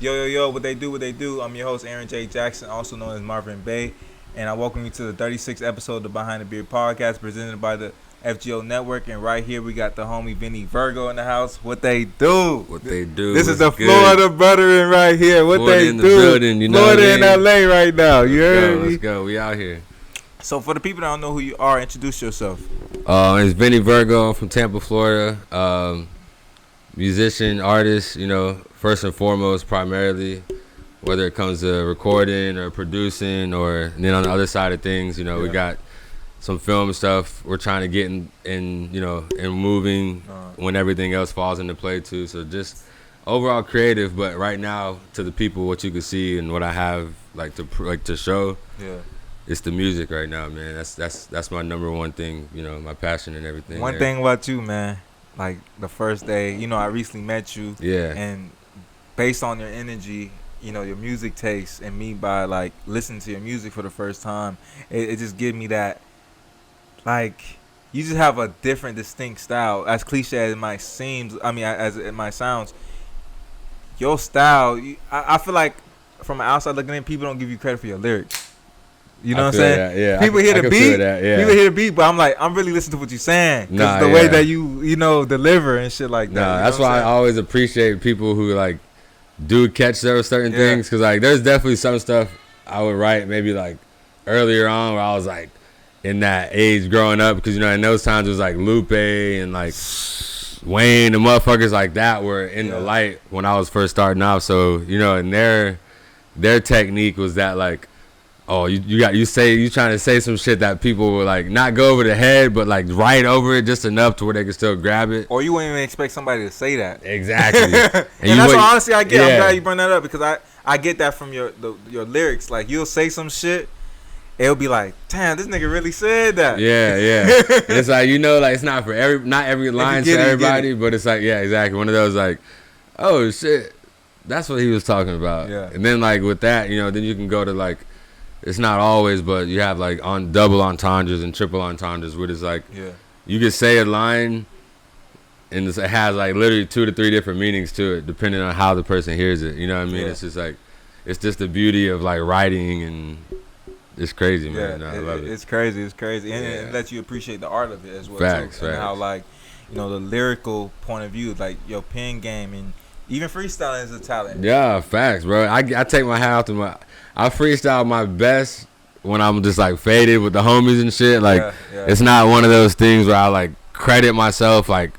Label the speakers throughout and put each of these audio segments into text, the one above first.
Speaker 1: Yo, what they do. I'm your host, Aaron J. Jackson, also known as Marvin Bay, and I welcome you to the 36th episode of the Behind the Beard podcast presented by the FGO Network. And right here, we got the homie Vinny Virgo in the house. What they do?
Speaker 2: What they do?
Speaker 1: This is the
Speaker 2: good?
Speaker 1: Florida brethren right here. What
Speaker 2: Florida
Speaker 1: they
Speaker 2: in
Speaker 1: do?
Speaker 2: The building, you know
Speaker 1: Florida
Speaker 2: what I mean?
Speaker 1: in LA right now. You heard me?
Speaker 2: Let's go. We out here.
Speaker 1: So for the people that don't know who you are, introduce yourself.
Speaker 2: It's Vinny Virgo. I'm from Tampa, Florida. Musician, artist, first and foremost, primarily, whether it comes to recording or producing, or then on the other side of things, we got some film stuff we're trying to get in moving when everything else falls into play too. So just overall creative, but right now to the people, what you can see and what I have to show.
Speaker 1: Yeah.
Speaker 2: It's the music right now, man. That's my number one thing, my passion and everything.
Speaker 1: One thing about you, man. Like the first day, I recently met you.
Speaker 2: Yeah.
Speaker 1: And based on your energy, your music taste, and me by like listening to your music for the first time, it just gives me that, like, you just have a different, distinct style. As cliche as it might seem, as it might sound, your style, I feel like from the outside looking in, people don't give you credit for your lyrics. You know what I'm saying?
Speaker 2: That, yeah.
Speaker 1: People hear the beat.
Speaker 2: Yeah.
Speaker 1: People hear the beat, but I'm really listening to what you're saying. Cause the way that you deliver and shit like that.
Speaker 2: That's why I always appreciate people who like do catch those certain things. Cause like there's definitely some stuff I would write maybe like earlier on where I was like in that age growing up. Because in those times it was like Lupe and like Wayne and motherfuckers like that were in the light when I was first starting off. So and their technique was that like, oh, you trying to say some shit that people will like not go over the head, but like right over it just enough to where they can still grab it.
Speaker 1: Or you wouldn't even expect somebody to say that.
Speaker 2: Exactly. and
Speaker 1: that's what honestly I get. I'm glad you bring that up because I get that from your lyrics. Like you'll say some shit, it'll be like, damn, this nigga really said that.
Speaker 2: Yeah. And it's like like it's not for not every line to everybody, but it's like exactly one of those like, oh shit, that's what he was talking about.
Speaker 1: Yeah.
Speaker 2: And then like with that, then you can go to like. It's not always, but you have like on double entendres and triple entendres, where it's like you can say a line, and it has like literally 2 to 3 different meanings to it, depending on how the person hears it. You know what I mean? Yeah. It's just like it's just the beauty of like writing, and it's crazy, man. I love it.
Speaker 1: It's crazy, and it lets you appreciate the art of it as well.
Speaker 2: Facts.
Speaker 1: And how like the lyrical point of view, like your pen game, and even freestyling is a talent.
Speaker 2: Yeah, facts, bro. I take my hat off to I freestyle my best when I'm just like faded with the homies and shit. Like it's not one of those things where I like credit myself like,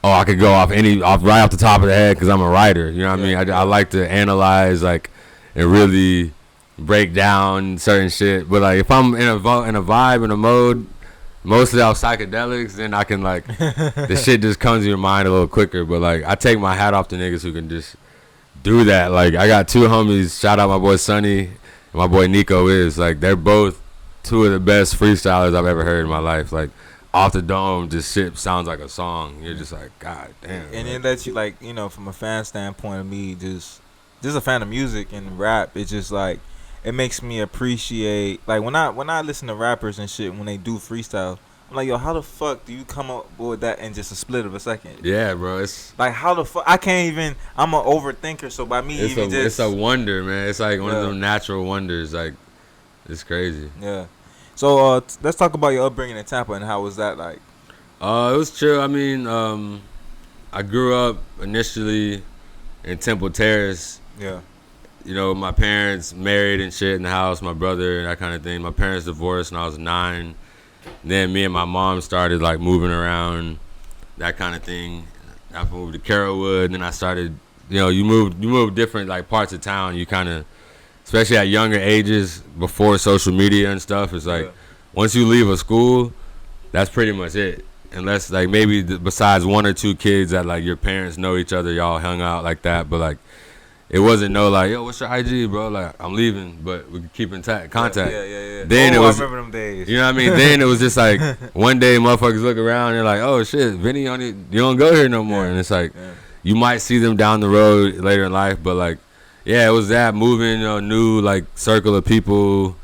Speaker 2: oh, I could go off right off the top of the head because I'm a writer. You know what I mean? I like to analyze like and really break down certain shit. But like if I'm in a vibe, in a mode, mostly off psychedelics, then I can like the shit just comes to your mind a little quicker. But like I take my hat off to niggas who can just do that. Like I got 2 homies, shout out my boy Sonny and my boy Nico like they're both 2 of the best freestylers I've ever heard in my life. Like off the dome, just shit sounds like a song. You're just like, god damn.
Speaker 1: And it lets you like, from a fan standpoint of me, just a fan of music and rap, it's just like it makes me appreciate like when I listen to rappers and shit when they do freestyle. I'm like, yo, how the fuck do you come up with that in just a split of a second?
Speaker 2: Yeah, bro. It's
Speaker 1: like how the fuck I can't even. I'm an overthinker, so by me
Speaker 2: it's a wonder, man. It's like one of them natural wonders. Like it's crazy.
Speaker 1: Yeah. So let's talk about your upbringing in Tampa and how was that like?
Speaker 2: It was chill. I mean, I grew up initially in Temple Terrace.
Speaker 1: Yeah.
Speaker 2: My parents married and shit in the house. My brother and that kind of thing. My parents divorced when I was 9. Then me and my mom started like moving around, that kind of thing. I moved to Carrollwood, and then I started, you move different like parts of town. You kind of, especially at younger ages, before social media and stuff. It's like once you leave a school, that's pretty much it. Unless like maybe besides 1 or 2 kids that like your parents know each other, y'all hung out like that. But like it wasn't no like, yo, what's your IG, bro? Like I'm leaving, but we can keep in contact.
Speaker 1: Yeah.
Speaker 2: Then it was,
Speaker 1: I remember them days.
Speaker 2: You know what I mean? Then it was just like one day motherfuckers look around and they're like, oh shit, Vinny, you don't go here no more. And it's like you might see them down the road later in life, but like it was that moving, new like circle of people,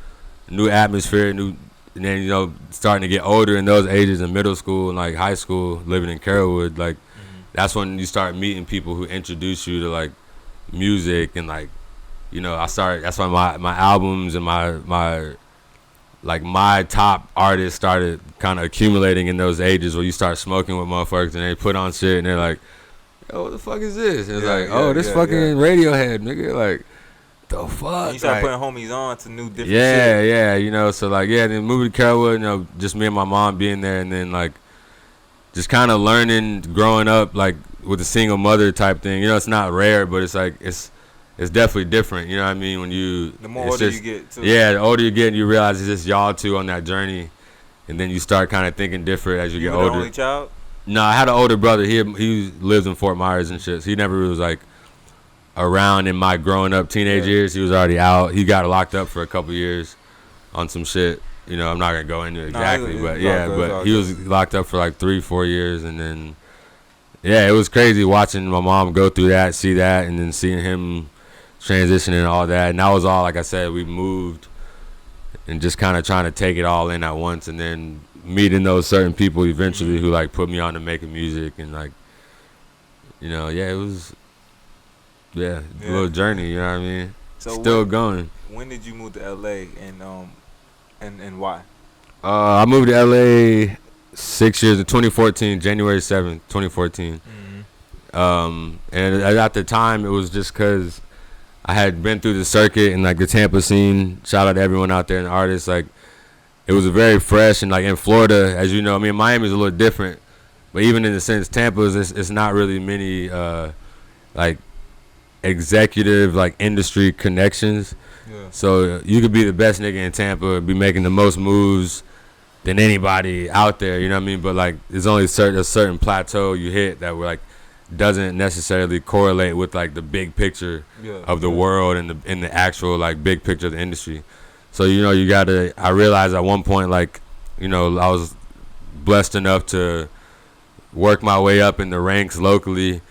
Speaker 2: new atmosphere, and then starting to get older in those ages in middle school and like high school, living in Carrollwood, like that's when you start meeting people who introduce you to like music and like, you know, that's why my albums and my top artists started kind of accumulating in those ages where you start smoking with motherfuckers and they put on shit and they're like, yo, what the fuck is this? And it's this fucking Radiohead, nigga. Like, the fuck?
Speaker 1: And you start putting homies on to new different shit.
Speaker 2: Yeah, you know, so like, then moving to Carrollwood, you know, just me and my mom being there and then like, just kind of learning, growing up like with a single mother type thing. You know, it's not rare, but it's like, it's definitely different, you know what I mean? When you
Speaker 1: the more older you get, too.
Speaker 2: Yeah, the older you get, you realize it's just y'all two on that journey, and then you start kind of thinking different as you get older.
Speaker 1: You the only child?
Speaker 2: No, I had an older brother. He lives in Fort Myers and shit. So he never was like around in my growing up teenage years. He was already out. He got locked up for a couple years on some shit. You know, I'm not gonna go into it exactly, but he was locked up for like 3-4 years, and then it was crazy watching my mom go through that, see that, and then seeing him transitioning and all that. And that was all, like I said, we moved and just kind of trying to take it all in at once, and then meeting those certain people eventually who like put me on to making music, and like, you know, it was a little journey, you know what I mean? So still going.
Speaker 1: When did you move to LA and why?
Speaker 2: I moved to LA 6 years in 2014, January 7th, 2014. And at the time it was just because I had been through the circuit and like the Tampa scene. Shout out to everyone out there and artists. Like, it was very fresh, and like in Florida, as you know, I mean, Miami's a little different, but even in the sense, Tampa it's not really many like executive like industry connections. So you could be the best nigga in Tampa, be making the most moves than anybody out there. You know what I mean? But like, there's only a certain plateau you hit that like doesn't necessarily correlate with like the big picture of the world and the actual like big picture of the industry. So, you know, I realized at one point, like, you know, I was blessed enough to work my way up in the ranks locally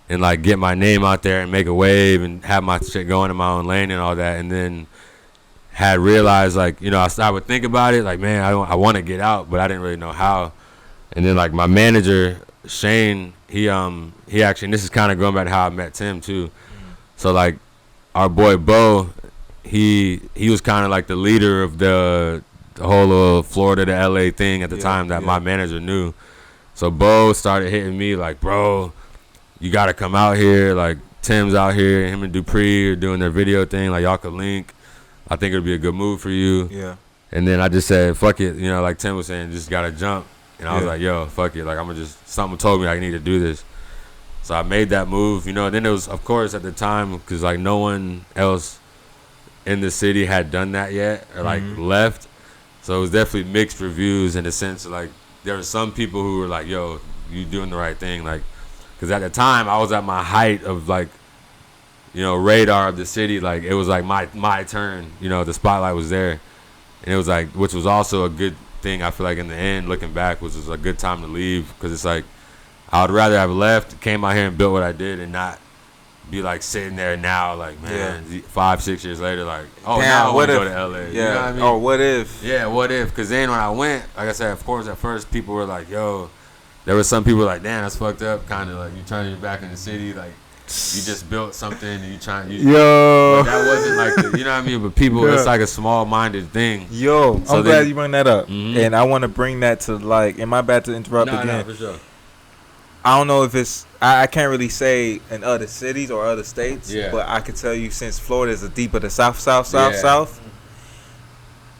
Speaker 2: and like get my name out there and make a wave and have my shit going in my own lane and all that. And then had realized, like, you know, I would think about it like, man, I want to get out, but I didn't really know how. And then like my manager, Shane, he actually, and this is kind of going back to how I met Tim too. So like our boy Bo, he was kind of like the leader of the whole Florida to LA thing at the time that my manager knew. So Bo started hitting me like, bro, you got to come out here. Like, Tim's out here, him and Dupree are doing their video thing. Like, y'all could link. I think it would be a good move for you. Yeah. And then I just said, fuck it. You know, like Tim was saying, just got to jump. And I was like, yo, fuck it. Like, something told me I need to do this. So I made that move, you know. And then it was, of course, at the time, because, like, no one else in the city had done that yet or, like, left. So it was definitely mixed reviews in the sense of, like, there were some people who were like, yo, you doing the right thing. Like, because at the time, I was at my height of, like, you know, radar of the city. Like, it was, like, my turn. You know, the spotlight was there. And it was, like, which was also a good thing, I feel like, in the end, looking back, was a good time to leave. Because it's, like, I would rather have left, came out here and built what I did, and not be, like, sitting there now, like, man, 5-6 years later, like, oh, damn, now I want to go to L.A. Yeah. You know what I mean?
Speaker 1: Or what if?
Speaker 2: Yeah, what if? Because then when I went, like I said, of course, at first, people were like, yo, there were some people like, damn, that's fucked up, kind of like, you turning your back in the city, like, you just built something, and you trying, yo. But that wasn't like, you know what I mean? But people, it's like a small-minded thing.
Speaker 1: Yo, so I'm glad you bring that up. And I want to bring that to, like, am I bad to interrupt again?
Speaker 2: No, for sure.
Speaker 1: I don't know if it's, I can't really say in other cities or other states, but I can tell you, since Florida is a deep of the south,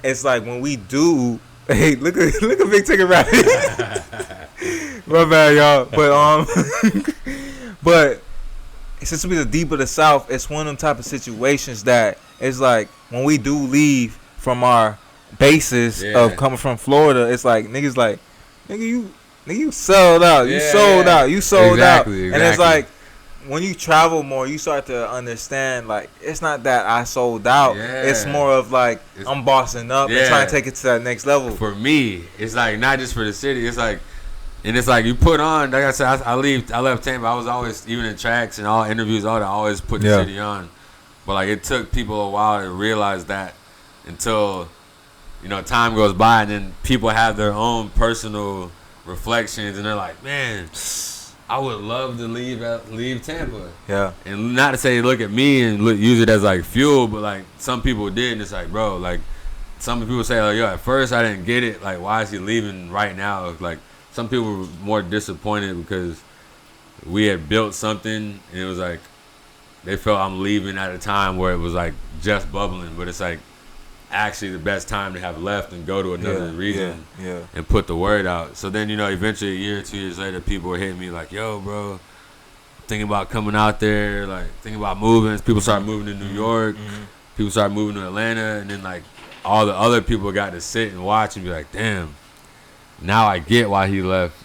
Speaker 1: it's like when we do, hey, look at Big Ticket Rabbit. My bad, y'all. But since we're the deep of the south, it's one of them type of situations that it's like when we do leave from our bases of coming from Florida, it's like niggas like, nigga, you sold out. You sold out.
Speaker 2: Exactly.
Speaker 1: And it's like when you travel more, you start to understand, like, it's not that I sold out. It's more of like I'm bossing up and trying to take it to that next level.
Speaker 2: For me, it's like not just for the city. It's like, and it's like you put on, like I said, I left Tampa. I was always, even in tracks and all interviews, all that, I always put the city on. But like it took people a while to realize that until, you know, time goes by and then people have their own personal reflections and they're like, man, I would love to leave Tampa.
Speaker 1: Yeah.
Speaker 2: And not to say look at me and use it as like fuel, but like some people did, and it's like, bro, like some people say, like, yo, at first I didn't get it. Like, why is he leaving right now? Like, some people were more disappointed because we had built something, and it was like they felt I'm leaving at a time where it was like just bubbling, but it's like actually the best time to have left and go to another region and put the word out. So then, eventually a year or 2 years later, people were hitting me like, yo, bro, thinking about coming out there, like thinking about moving. People started moving to New York. People started moving to Atlanta. And then like all the other people got to sit and watch and be like, damn, now I get why he left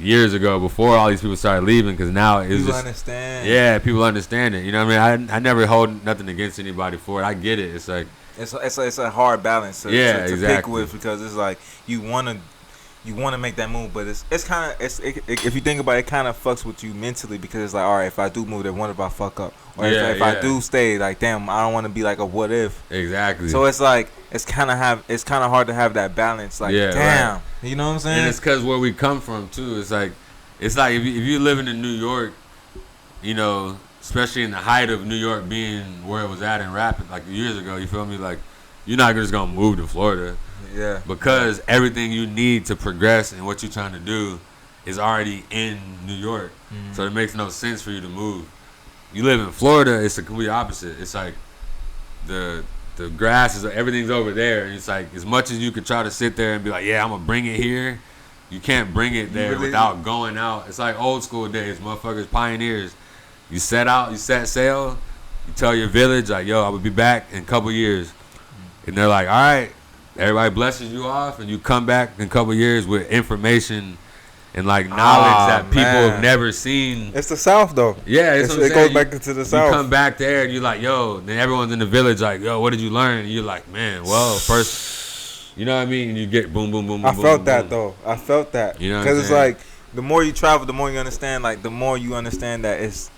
Speaker 2: years ago before all these people started leaving, because now it's
Speaker 1: people
Speaker 2: just
Speaker 1: understand.
Speaker 2: Yeah, people understand it. You know what I mean? I never hold nothing against anybody for it. I get it. It's like
Speaker 1: it's a hard balance to
Speaker 2: exactly.
Speaker 1: pick with, because it's like you want to make that move, but it's kind of if you think about it, kind of fucks with you mentally, because it's like, all right, if I do move, then what if I fuck up, or if I do stay, like, damn, I don't want to be like a what if.
Speaker 2: Exactly.
Speaker 1: So it's like it's kind of hard to have that balance, like, damn, right. You know what I'm saying?
Speaker 2: And it's because where we come from too. It's like if you living in New York, especially in the height of New York being where it was at in rap like years ago, you feel me? Like, you're not just gonna move to Florida.
Speaker 1: Yeah.
Speaker 2: Because everything you need to progress and what you're trying to do is already in New York. Mm-hmm. So it makes no sense for you to move. You live in Florida, it's the complete opposite. It's like the grass is, everything's over there, and it's like as much as you could try to sit there and be like, yeah, I'm gonna bring it here, you can't bring it there without going out. It's like old school days, motherfuckers, pioneers. You set sail, you tell your village, like, yo, I will be back in a couple years. And they're like, all right, everybody blesses you off, and you come back in a couple years with information and like knowledge that people have never seen.
Speaker 1: It's the South, though.
Speaker 2: Yeah, it
Speaker 1: goes back into the South.
Speaker 2: You come back there and you're like, yo, then everyone's in the village like, yo, what did you learn? And you're like, man, well, first, you know what I mean? And you get boom, boom, boom, boom.
Speaker 1: I felt that, though. I felt that.
Speaker 2: You know,
Speaker 1: because it's like the more you travel, the more you understand. Like, the more you understand that it's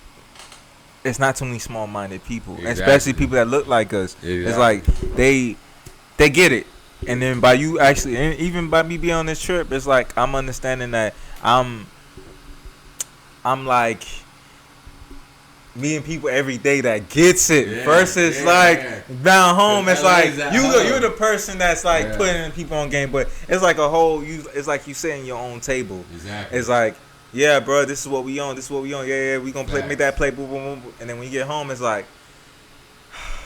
Speaker 1: not too many small-minded people, especially people that look like us. Exactly. It's like they get it. And then by you actually, and even by me being on this trip, it's like I'm understanding that I'm like meeting people every day that gets it. Versus like down home, it's like you're the person that's like putting people on game, but it's like a whole. It's like you setting your own table.
Speaker 2: Exactly.
Speaker 1: It's like, yeah, bro, this is what we on. This is what we on. Yeah, we gonna make that play. Boom, boom, boom. And then when you get home, it's like.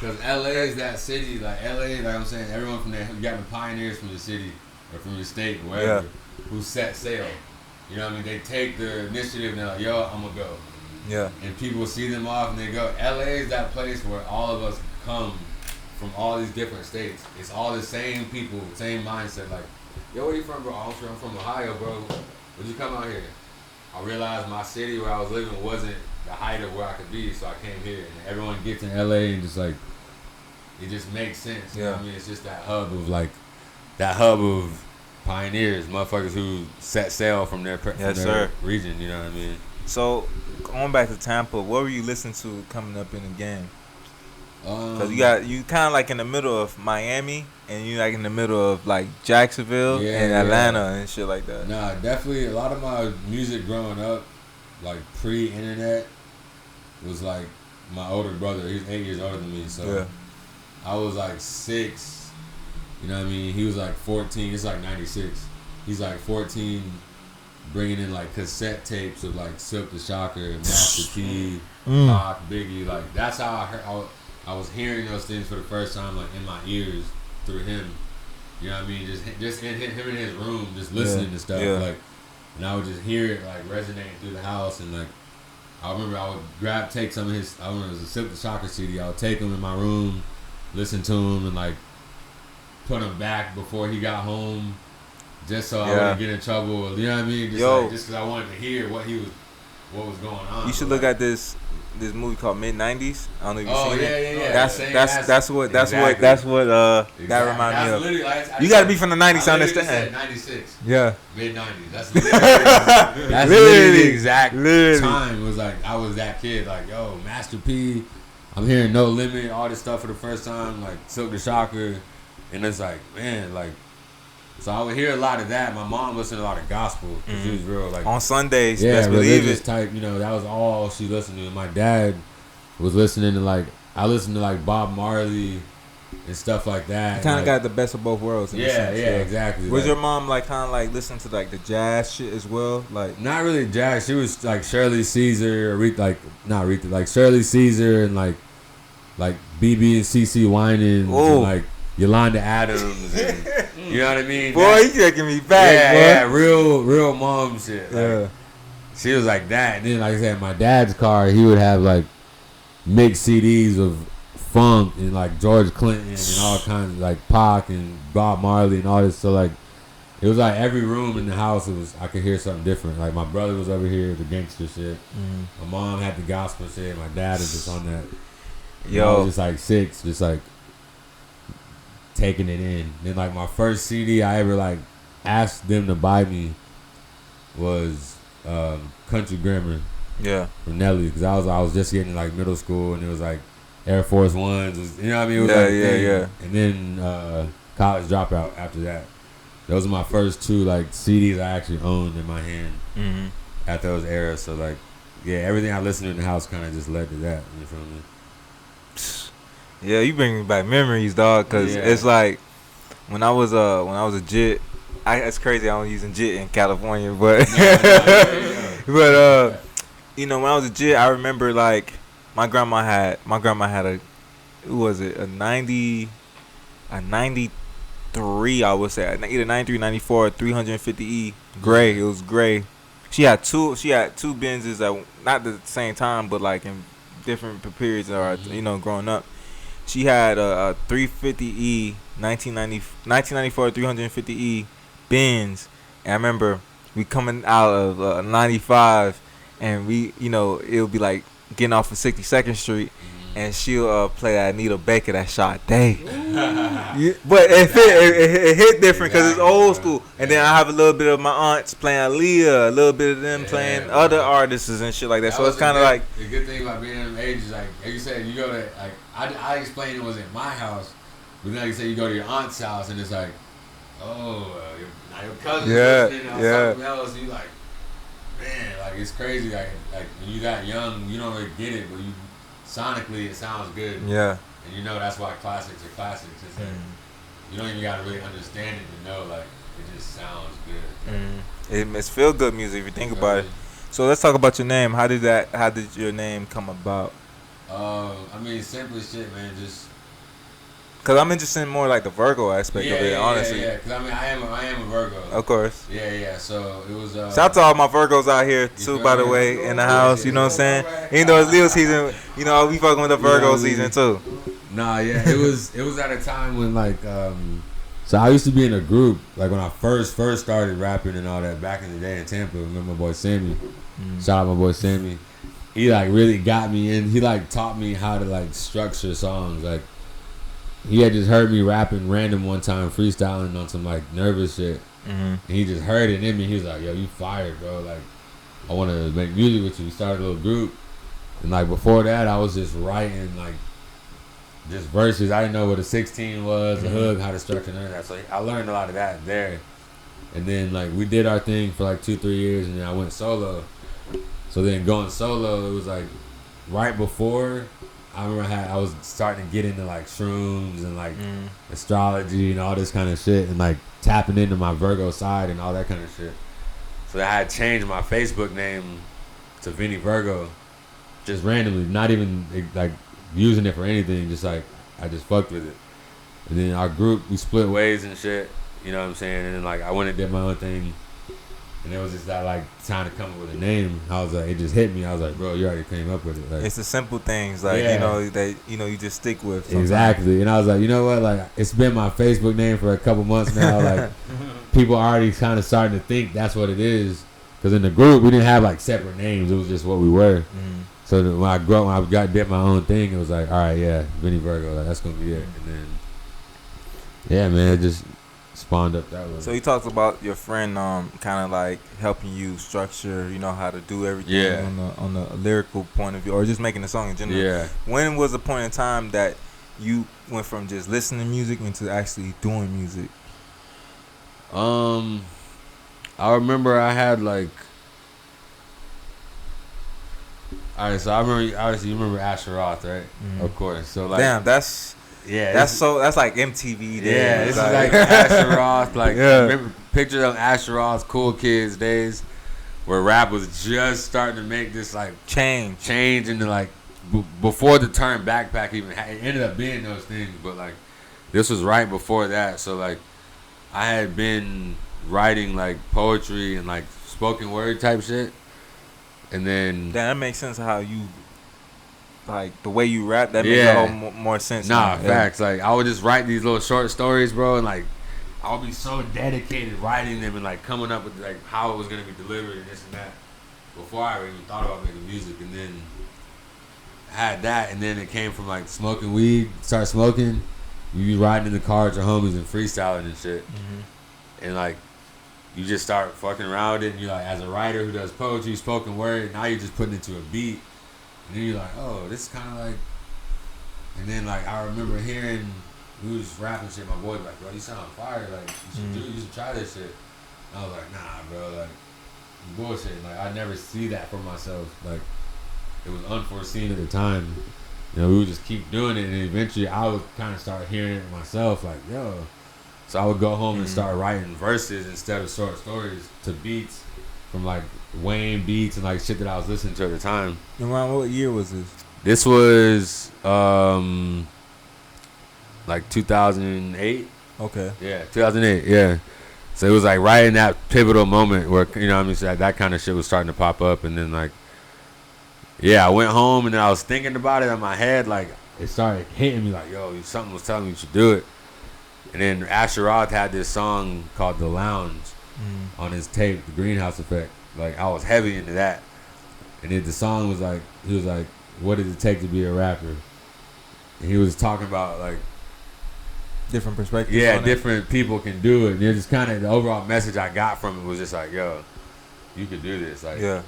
Speaker 2: Because LA is that city, like LA, like I'm saying, everyone from there, you got the pioneers from the city or from your state or wherever who set sail. You know what I mean? They take the initiative and they're like, yo, I'm going to go.
Speaker 1: Yeah.
Speaker 2: And people see them off and they go. LA is that place where all of us come from all these different states. It's all the same people, same mindset. Like, yo, where you from, bro? I'm from Ohio, bro. When'd you come out here? I realized my city where I was living wasn't the height of where I could be, so I came here. And everyone gets in LA and just like, it just makes sense. You know what I mean? It's just that hub of pioneers, motherfuckers who set sail from their region. You know what I mean?
Speaker 1: So, going back to Tampa, what were you listening to coming up in the game? Because you kind of like in the middle of Miami, and you like in the middle of like Jacksonville and Atlanta and shit like that.
Speaker 2: Nah, definitely a lot of my music growing up, like pre-internet, was like my older brother. He's 8 years older than me, so I was like 6. You know what I mean? He was like 14. It's like 96. He's like 14, bringing in like cassette tapes of like Silk the Shocker, Master P, Pac, Biggie. Like, that's how I heard. I was hearing those things for the first time, like in my ears through him. You know what I mean? Just in him in his room, just listening to stuff. Like, and I would just hear it like resonating through the house. And like, I remember I would take some of his. I remember it was a Silk the Shocker CD. I would take him in my room, listen to him, and like put him back before he got home, just so I wouldn't get in trouble. You know what I mean? Just because I wanted to hear what was going on.
Speaker 1: You should look at this movie called Mid-90s. I don't know if you've seen it.
Speaker 2: Yeah.
Speaker 1: That's what that reminded me of. You gotta be from the 90s to understand.
Speaker 2: Said 96.
Speaker 1: Yeah.
Speaker 2: Mid-90s. That's literally the exact time. It was like I was that kid. Like, yo, Master P. I'm hearing No Limit, all this stuff for the first time. Like Silk the Shocker, and it's like, man, like So I would hear a lot of that. My mom listened to a lot of gospel. She was real like
Speaker 1: on Sundays.
Speaker 2: yeah,
Speaker 1: best believe
Speaker 2: religious
Speaker 1: it.
Speaker 2: type. You know, that was all she listened to. And my dad was listening to like I listened to like Bob Marley and stuff like that.
Speaker 1: Kind of
Speaker 2: like,
Speaker 1: got the best of both worlds. In a sense,
Speaker 2: exactly.
Speaker 1: Was
Speaker 2: like,
Speaker 1: your mom like kind of like listening to like the jazz shit as well? Like
Speaker 2: not really jazz. She was like Shirley Caesar, like Shirley Caesar and like BB and CC Winans and like Yolanda Adams. And, you know what I mean?
Speaker 1: Boy, you taking me back, boy.
Speaker 2: Real mom shit. Like, she was like that. And then, like I said, my dad's car, he would have like mixed CDs of funk and like George Clinton and all kinds of like Pac and Bob Marley and all this. So like, it was like every room in the house, I could hear something different. Like my brother was over here, the gangster shit. My mom had the gospel shit. My dad is just on that. I was just like 6, just like taking it in. Then like my first CD I ever like asked them to buy me was Country Grammar.
Speaker 1: Yeah.
Speaker 2: From Nelly, because I was just getting like middle school and it was like Air Force Ones. You know what I mean? It was
Speaker 1: yeah.
Speaker 2: And then College Dropout after that. Those are my first 2 like CDs I actually owned in my hand at those eras. So like, yeah, everything I listened to in the house kind of just led to that. You feel me?
Speaker 1: Yeah, you bring me back memories, dog. Cause it's like when I was a jit. It's crazy. I was using jit in California, but but you know when I was a jit, I remember like my grandma had a who was it a 93 I would say either 93 94 350E gray. It was gray. She had two Benzes at not the same time, but like in different periods or you know growing up. She had a 350E 1994 350E Benz, and I remember we coming out of 95, and we it would be like getting off of 62nd Street, and she'll play that Anita Baker that shot day. But it hit different because it's old school. And then I have a little bit of my aunts playing Aaliyah, a little bit of them playing other artists and shit like that. So it's kind of like
Speaker 2: the good thing about being in them ages, like you said, you go to like I explained it was in my house, but then like you said, you go to your aunt's house and it's like, your cousin's listening on something else. And you like, man, like it's crazy. Like when you that young, you don't really get it, but sonically it sounds good.
Speaker 1: Yeah.
Speaker 2: And you know that's why classics are classics. It's like, you don't even gotta really understand it to know like it just sounds good.
Speaker 1: It's feel good music if you think about it. So let's talk about your name. How did your name come about?
Speaker 2: I mean, simple shit, man. Just
Speaker 1: cause I'm interested in more like the Virgo aspect of it, honestly.
Speaker 2: Yeah. Cause I mean, I am a Virgo.
Speaker 1: Of course.
Speaker 2: Yeah. So it was.
Speaker 1: Shout out to all my Virgos out here too, by the way, in the house. You know what I'm saying? Even though it's Leo season, we fucking with the Virgo season too.
Speaker 2: Nah, yeah, it was at a time when like, so I used to be in a group like when I first started rapping and all that back in the day in Tampa. Remember my boy Sammy? Shout out my boy Sammy. He like really got me in. He like taught me how to like structure songs. Like he had just heard me rapping random one time, freestyling on some like nervous shit. And he just heard it in me. He was like, "Yo, you fired, bro. Like I want to make music with you." We started a little group, and like before that, I was just writing like just verses. I didn't know what a 16 was, a hook, how to structure none of that. So I learned a lot of that there. And then like we did our thing for like 2-3 years, and then I went solo. So then going solo, it was like right before I remember I was starting to get into like shrooms and like astrology and all this kind of shit, and like tapping into my Virgo side and all that kind of shit. So I had changed my Facebook name to Vinny Virgo, just randomly, not even like using it for anything, just like I just fucked with it. And then our group, we split ways and shit, you know what I'm saying? And then like I went and did my own thing. And it was just that like time to come up with a name. I was like, it just hit me. I was like, bro, you already came up with it. Like,
Speaker 1: it's the simple things, like that you just stick with. Sometimes.
Speaker 2: Exactly. And I was like, you know what? Like, it's been my Facebook name for a couple months now. Like, people are already kind of starting to think that's what it is. Because in the group, we didn't have like separate names. It was just what we were. So when I did my own thing, it was like, all right, yeah, Vinny Virgo, like, that's gonna be it. And then, yeah, man, it just spawned up that way.
Speaker 1: So you talked about your friend kind of like helping you structure, how to do everything on the lyrical point of view, or just making the song in general.
Speaker 2: Yeah.
Speaker 1: When was the point in time that you went from just listening to music into actually doing music?
Speaker 2: I remember I had like. All right, so I remember. Obviously, you remember Asher Roth, right?
Speaker 1: Mm-hmm.
Speaker 2: Of course. So like,
Speaker 1: damn, that's like MTV. Days.
Speaker 2: Yeah, this is like Asher Roth. Like, remember pictures of Asher Roth's Cool Kids days, where rap was just starting to make this like change into like before the term backpack even it ended up being those things, but like this was right before that. So like, I had been writing like poetry and like spoken word type shit. And then
Speaker 1: that makes sense how you like the way you rap. That makes a whole more sense.
Speaker 2: Nah, facts. Like I would just write these little short stories, bro, and like I would be so dedicated writing them and like coming up with like how it was gonna be delivered and this and that before I even thought about making music. And then I had that, and then it came from like smoking weed. Start smoking, you be riding in the car with your homies and freestyling and shit, and like. You just start fucking around it, and you're like, as a writer who does poetry, spoken word, now you're just putting it to a beat, and then you're like, oh, this is kind of like, and then like I remember hearing, we was rapping shit, my boy was like, bro, you sound fire, like you should try this shit. And I was like, nah, bro, like bullshit. Like I never see that for myself. Like it was unforeseen at the time. You know, we would just keep doing it, and eventually I would kind of start hearing it myself, like, yo. So I would go home and start writing verses instead of short stories to beats from like Wayne beats and like shit that I was listening to at the time.
Speaker 1: And around what year was this?
Speaker 2: This was like 2008.
Speaker 1: Okay.
Speaker 2: Yeah, 2008. Yeah. So it was like right in that pivotal moment where, you know what I mean, so that kind of shit was starting to pop up. And then like, yeah, I went home and then I was thinking about it in my head. Like it started hitting me like, yo, something was telling me you should do it. And then Asher Roth had this song called The Lounge on his tape, The Greenhouse Effect. Like, I was heavy into that. And then the song was like, he was like, what does it take to be a rapper? And he was talking about, like,
Speaker 1: different perspectives.
Speaker 2: Yeah, different people can do it. And it just kind of, the overall message I got from it was just like, yo, you could do this. Like,
Speaker 1: yeah.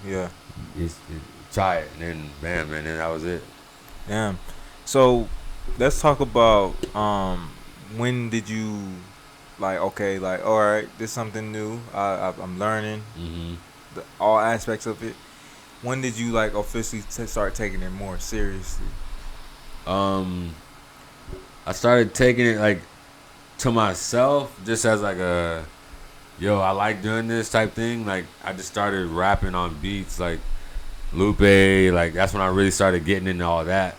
Speaker 2: Try it. And then, bam, man, and that was it.
Speaker 1: Damn. So, let's talk about, when did you like okay like all right, this is something new, I'm learning all aspects of it. When did you like officially start taking it more seriously?
Speaker 2: I started taking it like to myself just as like a yo, I like doing this type thing. Like I just started rapping on beats like Lupe, like that's when I really started getting into all that.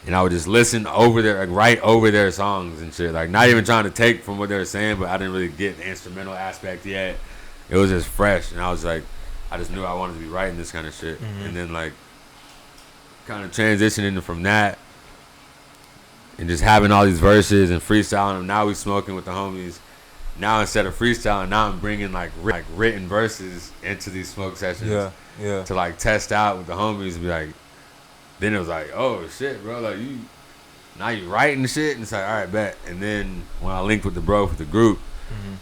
Speaker 2: And I would just listen over their, like, right over their songs and shit. Like, not even trying to take from what they were saying, but I didn't really get the instrumental aspect yet. It was just fresh. And I was like, I just knew I wanted to be writing this kind of shit. And then, like, kind of transitioning from that and just having all these verses and freestyling them. Now we smoking with the homies. Now instead of freestyling, now I'm bringing, like written verses into these smoke sessions. Yeah. To, like, test out with the homies and be like, then it was like, oh shit, bro, like now you writing shit, and it's like, all right, bet. And then when I linked with the bro for the group,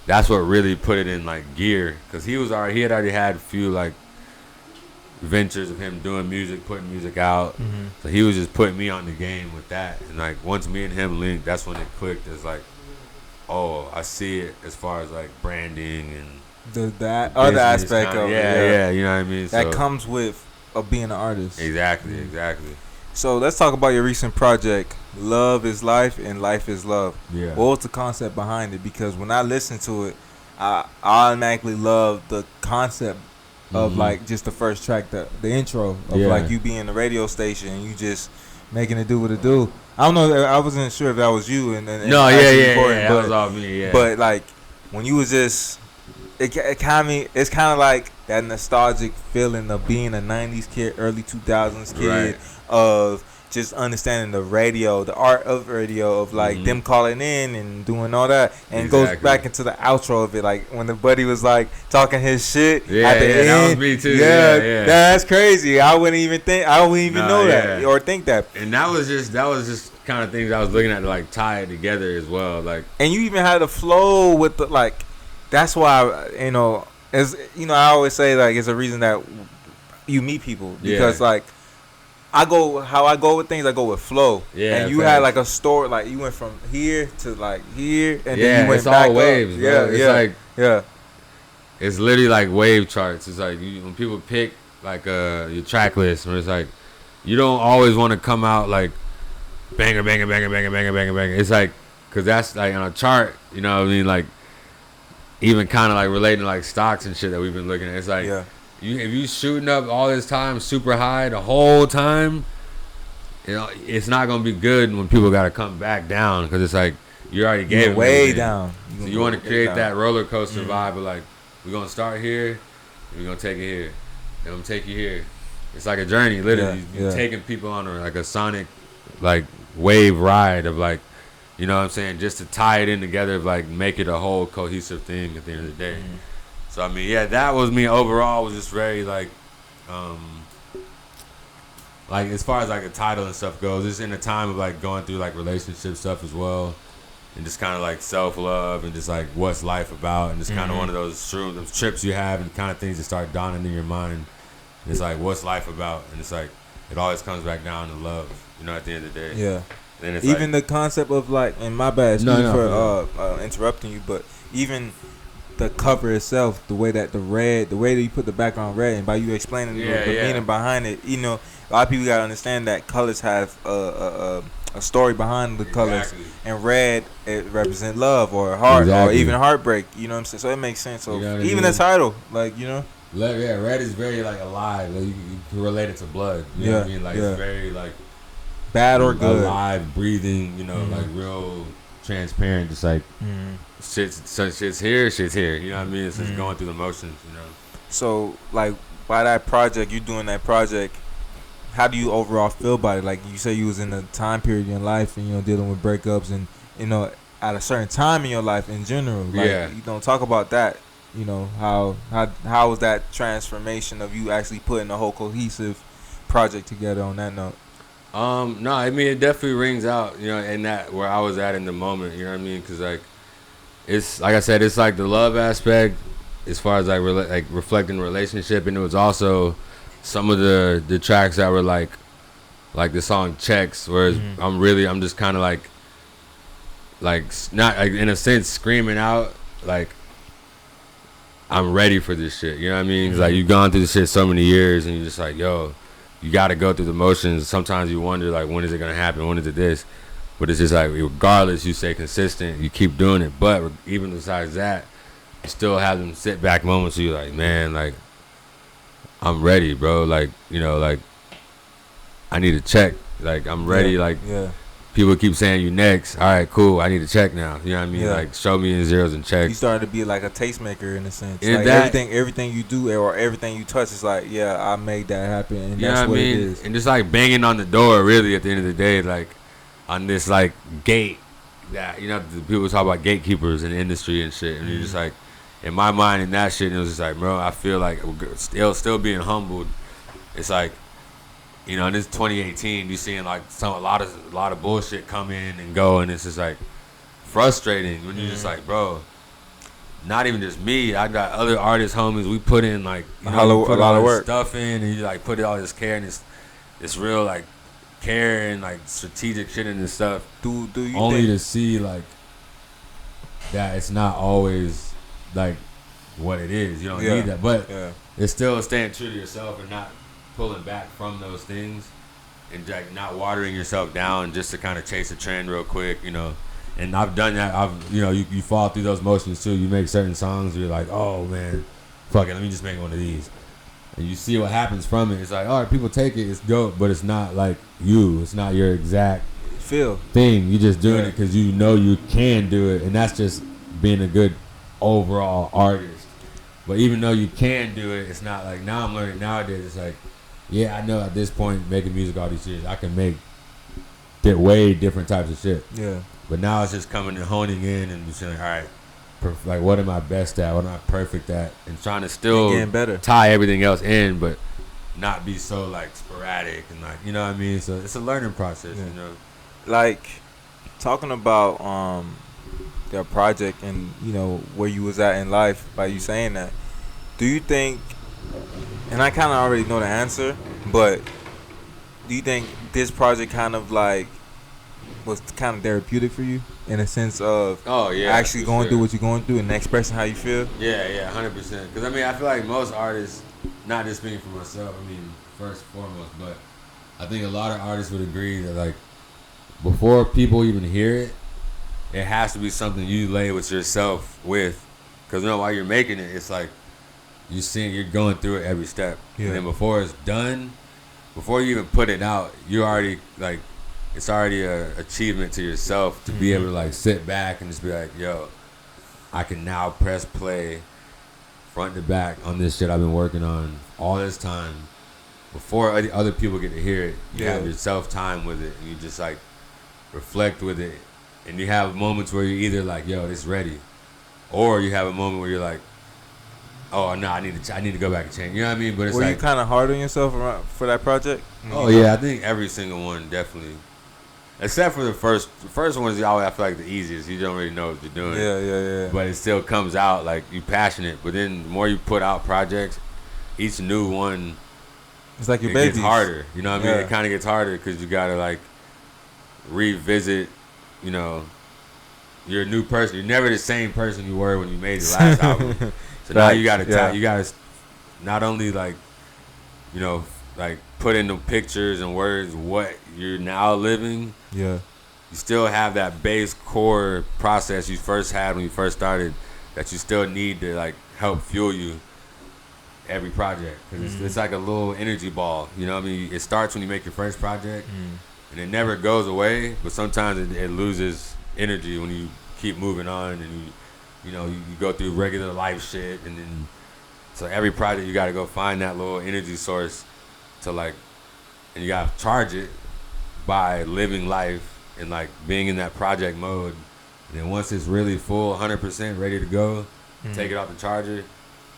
Speaker 2: that's what really put it in like gear, because he had already had a few like ventures of him doing music, putting music out. So he was just putting me on the game with that. And like once me and him linked, that's when it clicked. It's like, oh, I see it as far as like branding and
Speaker 1: that other aspect
Speaker 2: kinda,
Speaker 1: of
Speaker 2: yeah, you know what I mean.
Speaker 1: That comes with of being an artist.
Speaker 2: Exactly.
Speaker 1: So let's talk about your recent project, Love is Life and Life is Love.
Speaker 2: Yeah.
Speaker 1: What was the concept behind it? Because when I listened to it, I automatically loved the concept of like just the first track, the intro of like you being the radio station and you just making it do what it do. I don't know. I wasn't sure if that was you.
Speaker 2: That was all me. Yeah.
Speaker 1: But like when you was just, it's kind of like that nostalgic feeling of being a 90s kid, early 2000s kid, of just understanding the radio, the art of radio, of like them calling in and doing all that. And it goes back into the outro of it, like when the buddy was like talking his shit at the end.
Speaker 2: That was me too.
Speaker 1: Yeah, that's crazy. I wouldn't even know that or think that.
Speaker 2: And that was just kind of things I was looking at to like tie it together as well. Like,
Speaker 1: and you even had a flow with the like. That's why, you know, as you know, I always say like it's a reason that you meet people, because like how I go with things. I go with flow.
Speaker 2: Yeah,
Speaker 1: and you had like a story, like you went from here to like here, and then you went
Speaker 2: it's
Speaker 1: back
Speaker 2: all waves,
Speaker 1: up.
Speaker 2: bro. It's like
Speaker 1: yeah.
Speaker 2: It's literally like wave charts. It's like when people pick like your track list, where it's like you don't always want to come out like banger, banger, banger, banger, banger, banger, banger. It's like, cause that's like on a chart, you know what I mean? Like even kind of like relating to like stocks and shit that we've been looking at. It's like if you shooting up all this time super high the whole time, you know it's not gonna be good when people gotta come back down, cause it's like you already gave it
Speaker 1: way down.
Speaker 2: So you want to create that roller coaster vibe of like, we're gonna start here, and we're gonna take it here, and I'm gonna take you here. It's like a journey, literally. You're taking people on like a sonic, like wave ride of like, you know what I'm saying, just to tie it in together, of like make it a whole cohesive thing at the end of the day. So I mean, yeah, that was me overall. Was just very like as far as like a title and stuff goes, it's in a time of like going through like relationship stuff as well. And just kind of like self-love and just like what's life about, and just kind of one of those trips you have and kind of things that start dawning in your mind. And it's like, what's life about? And it's like, it always comes back down to love, you know, at the end of the day.
Speaker 1: Yeah.
Speaker 2: And it's
Speaker 1: even like, the concept of like, and my bad, for interrupting you, but even the cover itself, the way that you put the background red, and by you explaining the meaning behind it, you know, a lot of people gotta understand that colors have a story behind the colors, and red, it represents love or heart or even heartbreak. You know what I'm saying? So it makes sense. So even the title, like, you know,
Speaker 2: red is very like alive. Like, you can relate it to blood. You know what I mean? Like it's very like
Speaker 1: bad or good,
Speaker 2: alive, breathing. You know, like real transparent. Just like shit's here. You know what I mean? It's just going through the motions. You know. So
Speaker 1: like by that project, you doing that project. How do you overall feel about it? Like you say, you was in a time period in your life, and you know, dealing with breakups, and you know, at a certain time in your life in general. Like, you don't talk about that. You know, how was that transformation of you actually putting a whole cohesive project together on that note?
Speaker 2: No, I mean it definitely rings out. You know, in that where I was at in the moment. You know what I mean? Because like it's like I said, it's like the love aspect as far as like reflecting relationship, and it was also some of the tracks that were like the song Checks, whereas I'm just kind of like not like, in a sense screaming out like I'm ready for this shit. You know what I mean? It's like you've gone through this shit so many years, and you're just like, yo, you got to go through the motions. Sometimes you wonder like, when is it gonna happen? When is it this? But it's just like, regardless, you stay consistent, you keep doing it. But even besides that, you still have them sit back moments where you're like, man, like, I'm ready, bro. Like, you know, like, I need to check. Like, I'm ready. People keep saying you next. All right, cool. I need to check now. You know what I mean? Like, show me in zeros and checks.
Speaker 1: You started to be like a tastemaker in a sense. Like everything you do or everything you touch is like, yeah, I made that happen, and that's what it is.
Speaker 2: And just like banging on the door, really, at the end of the day, like on this like gate that, you know, the people talk about gatekeepers in the industry and shit, and you're just like, in my mind, in that shit, it was just like, bro, I feel like still being humbled. It's like, you know, in this 2018, you seeing like a lot of bullshit come in and go, and it's just like frustrating when you're just like, bro, not even just me. I got other artists, homies. We put in like, you know, a lot of work, stuff in, and you like put all this care and this real like care and like strategic shit in this stuff.
Speaker 1: Do you
Speaker 2: only to see like that it's not always like what it is. You don't need that, but it's still staying true to yourself and not pulling back from those things, and like not watering yourself down just to kind of chase a trend real quick, you know. And I've done that. You fall through those motions too. You make certain songs where you're like, oh man, fuck it, let me just make one of these, and you see what happens from it. It's like, all right, people take it, it's dope, but it's not like you. It's not your exact
Speaker 1: feel
Speaker 2: thing. You just doing it because you know you can do it, and that's just being a good overall artist. But even though you can do it, it's not like, now I'm learning nowadays. It's like, yeah, I know at this point, making music all these years, I can make way different types of shit.
Speaker 1: Yeah.
Speaker 2: But now it's just coming and honing in and just saying, all right, like, what am I best at? What am I perfect at? And trying to still tie everything else in, but not be so like sporadic and like, you know what I mean? So it's a learning process, you know.
Speaker 1: Like, talking about their project and, you know, where you was at in life by you saying that, do you think, and I kind of already know the answer, but do you think this project kind of like was kind of therapeutic for you in a sense of actually going through what you're going through and expressing how you feel?
Speaker 2: Yeah, 100%. Because I mean, I feel like most artists, not just speaking for myself, I mean, first and foremost, but I think a lot of artists would agree that like before people even hear it, it has to be something you lay with yourself with. Because you know, while you're making it, it's like you're going through it every step. Yeah. And then before it's done, before you even put it out, you already like, it's already a achievement to yourself to be able to like sit back and just be like, yo, I can now press play front to back on this shit I've been working on all this time. Before other people get to hear it, you have yourself time with it, and you just like reflect with it, and you have moments where you're either like, yo, this ready, or you have a moment where you're like, oh no, I need to go back and change. You know what I mean? But it's
Speaker 1: were you kind of hard on yourself for that project?
Speaker 2: Oh yeah, I think every single one definitely. Except for the first one is always, I feel like, the easiest. You don't really know what you're doing.
Speaker 1: Yeah.
Speaker 2: But it still comes out like you passionate. But then the more you put out projects, each new one,
Speaker 1: it's like your baby.
Speaker 2: It gets harder. You know what I mean? It kind of gets harder because you gotta like revisit. You know, you're a new person. You're never the same person you were when you made the last album. So now you gotta not only like, you know, like put in the pictures and words what you're now living.
Speaker 1: Yeah.
Speaker 2: You still have that base core process you first had when you first started that you still need to like help fuel you every project. Because it's like a little energy ball. You know what I mean? It starts when you make your first project and it never goes away, but sometimes it loses energy when you keep moving on and you know, you go through regular life shit, and then so every project you got to go find that little energy source to like, and you got to charge it by living life and like being in that project mode. And then once it's really full, 100% ready to go, take it off the charger,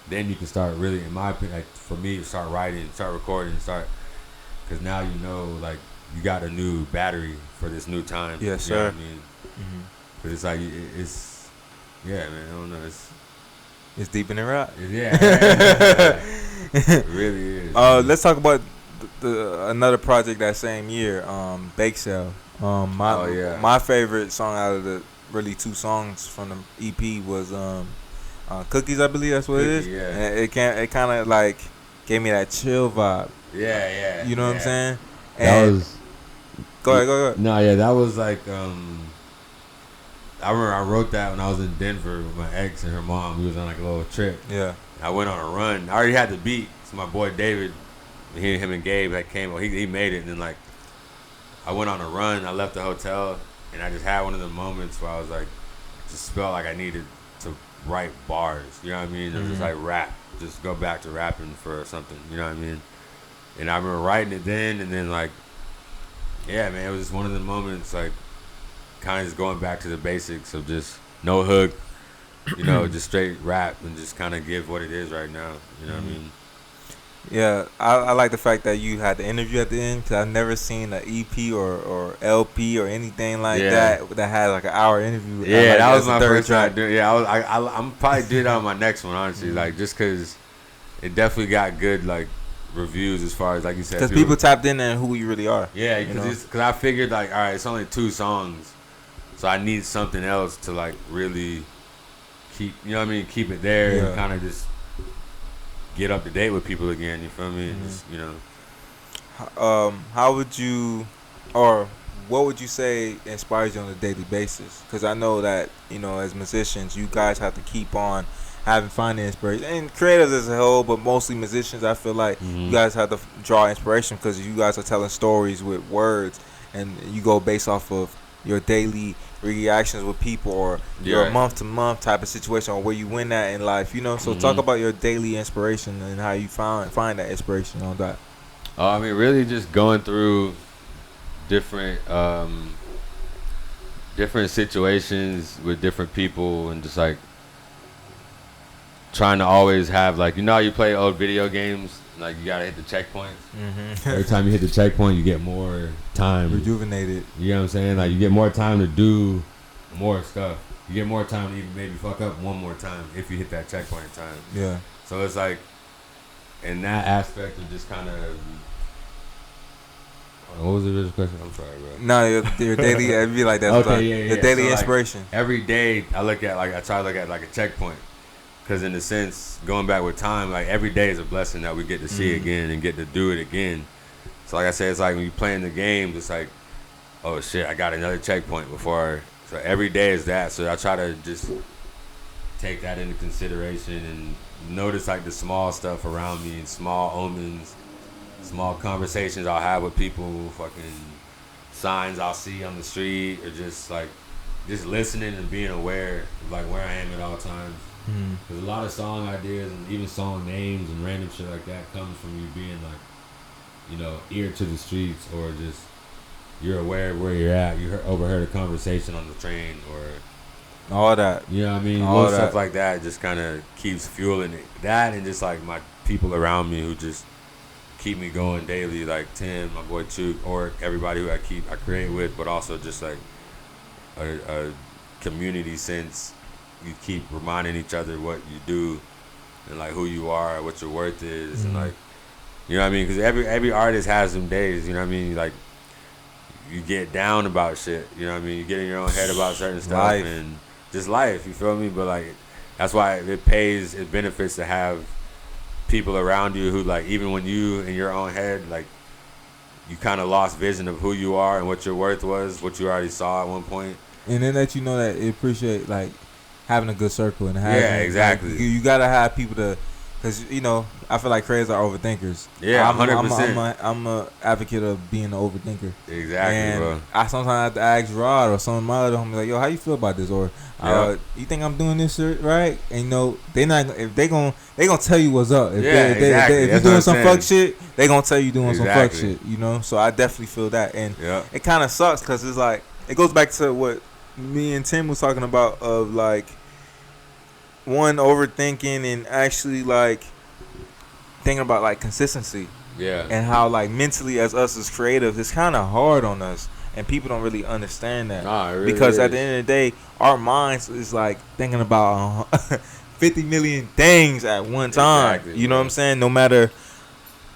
Speaker 2: then you can start really, in my opinion, like for me, start writing, start recording, because now you know like you got a new battery for this new time.
Speaker 1: Yes,
Speaker 2: sir.
Speaker 1: You know
Speaker 2: what I mean? Because it's like, yeah, man, I don't know.
Speaker 1: It's deep in the rock.
Speaker 2: Yeah. It really is.
Speaker 1: Let's talk about another project that same year, Bake Sale. My favorite song out of the really two songs from the EP was Cookies, I believe that's what it is.
Speaker 2: Yeah.
Speaker 1: And it kind of like gave me that chill vibe.
Speaker 2: Yeah.
Speaker 1: You know what I'm saying?
Speaker 2: And
Speaker 1: go ahead.
Speaker 2: No, yeah, that was like I remember I wrote that when I was in Denver with my ex and her mom. We was on like a little trip.
Speaker 1: Yeah.
Speaker 2: I went on a run. I already had the beat. So my boy David, him and Gabe that came. Well, he made it. And then like, I went on a run. I left the hotel, and I just had one of the moments where I was like, just felt like I needed to write bars. You know what I mean? Just like rap. Just go back to rapping for something. You know what I mean? And I remember writing it then, and then like, yeah, man, it was just one of the moments like, kind of just going back to the basics of just no hook, you know, just straight rap and just kind of give what it is right now. You know what I mean?
Speaker 1: Yeah, I like the fact that you had the interview at the end, because I've never seen an EP or LP or anything like that had like an hour interview.
Speaker 2: Yeah,
Speaker 1: like,
Speaker 2: that was my first time doing. Yeah, I'm probably doing it on my next one, honestly. Like just because it definitely got good like reviews as far as like you said.
Speaker 1: Because people tapped in and who you really are.
Speaker 2: Yeah, because I figured like, all right, it's only 2 songs. So I need something else to like really keep, you know what I mean, keep it there and kind of just get up to date with people again. You feel me? Just, you know.
Speaker 1: How would you, or what would you say inspires you on a daily basis? Because I know that, you know, as musicians, you guys have to keep on finding inspiration, and creators as a whole, but mostly musicians. I feel like you guys have to draw inspiration because you guys are telling stories with words, and you go based off of your daily reactions with people or your month-to-month type of situation, or where you win that in life, you know. So talk about your daily inspiration and how you find that inspiration on that.
Speaker 2: I mean, really just going through different situations with different people, and just like trying to always have like, you know how you play old video games, like you gotta hit the checkpoints. Every time you hit the checkpoint, you get more time.
Speaker 1: Rejuvenated.
Speaker 2: You know what I'm saying? Like you get more time to do more stuff. You get more time to even maybe fuck up one more time if you hit that checkpoint in time.
Speaker 1: Yeah.
Speaker 2: So it's like, in that aspect of just kind of What was the original question? I'm sorry, bro.
Speaker 1: No, your daily, it'd be like that.
Speaker 2: Okay,
Speaker 1: The daily
Speaker 2: so,
Speaker 1: inspiration.
Speaker 2: Like, every day, I try to look at like a checkpoint. Because in a sense, going back with time, like every day is a blessing that we get to see again and get to do it again. So like I said, it's like when you playing the games, it's like, oh shit, I got another checkpoint before. So every day is that. So I try to just take that into consideration and notice like the small stuff around me and small omens, small conversations I'll have with people, fucking signs I'll see on the street, or just listening and being aware of like where I am at all times. There's a lot of song ideas and even song names and random shit like that comes from you being like, you know, ear to the streets, or just you're aware of where you're at. You overheard a conversation on the train, or
Speaker 1: all that.
Speaker 2: You know what I mean?
Speaker 1: All
Speaker 2: Little
Speaker 1: that
Speaker 2: stuff like that just kind of keeps fueling it. That, and just like my people around me who just keep me going daily, like Tim, my boy Chuk, or everybody who I create with, but also just like a community sense. You keep reminding each other what you do and like who you are, what your worth is, and like, you know what I mean? Because every artist has some days, you know what I mean? Like, you get down about shit, you know what I mean? You get in your own head about certain stuff and just life, you feel me? But like, that's why it benefits to have people around you who, like, even when you in your own head, like, you kind of lost vision of who you are and what your worth was, what you already saw at one point.
Speaker 1: And then let you know that it appreciate like having a good circle and having,
Speaker 2: exactly.
Speaker 1: Like, you gotta have people to, cause you know I feel like crazies are overthinkers.
Speaker 2: Yeah, 100%.
Speaker 1: I'm a advocate of being an overthinker.
Speaker 2: Exactly,
Speaker 1: and
Speaker 2: bro.
Speaker 1: I sometimes have to ask Rod or some of my other homies like, yo, how you feel about this? Or you think I'm doing this shit right? And you know they gonna tell you what's up. If if you're doing some fuck shit, they gonna tell you doing some fuck shit. You know, so I definitely feel that, and it kind of sucks because it's like it goes back to what me and Tim was talking about of like one overthinking and actually like thinking about like consistency. And how like mentally as us as creatives, it's kind of hard on us, and people don't really understand that.
Speaker 2: It really
Speaker 1: because
Speaker 2: is.
Speaker 1: at the end of the day, our minds is like thinking about 50 million things at one time.
Speaker 2: Exactly,
Speaker 1: you know what I'm saying? No matter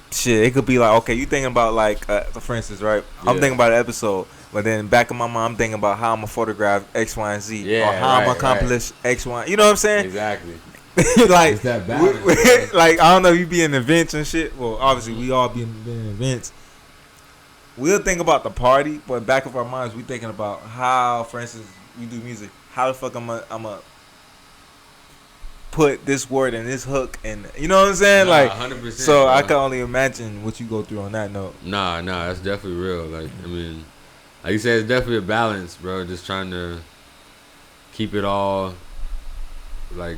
Speaker 1: shit, it could be like, okay, you thinking about like for instance, right? I'm thinking about an episode. But then back in my mind, I'm thinking about how I'm going to photograph X, Y, and Z. Or how I'm going to accomplish X, Y. You know what I'm saying?
Speaker 2: Exactly.
Speaker 1: Like,
Speaker 2: it's that balance.
Speaker 1: Like, I don't know, you be in events and shit. Well, obviously, we all be in events. We'll think about the party, but back of our minds, we thinking about how, for instance, we do music. How the fuck I'm going to put this word in this hook, and you know what I'm saying? Like,
Speaker 2: 100%.
Speaker 1: So I can only imagine what you go through on that note.
Speaker 2: Nah, that's definitely real. Like, I mean, like you said, it's definitely a balance, bro. Just trying to keep it all, like,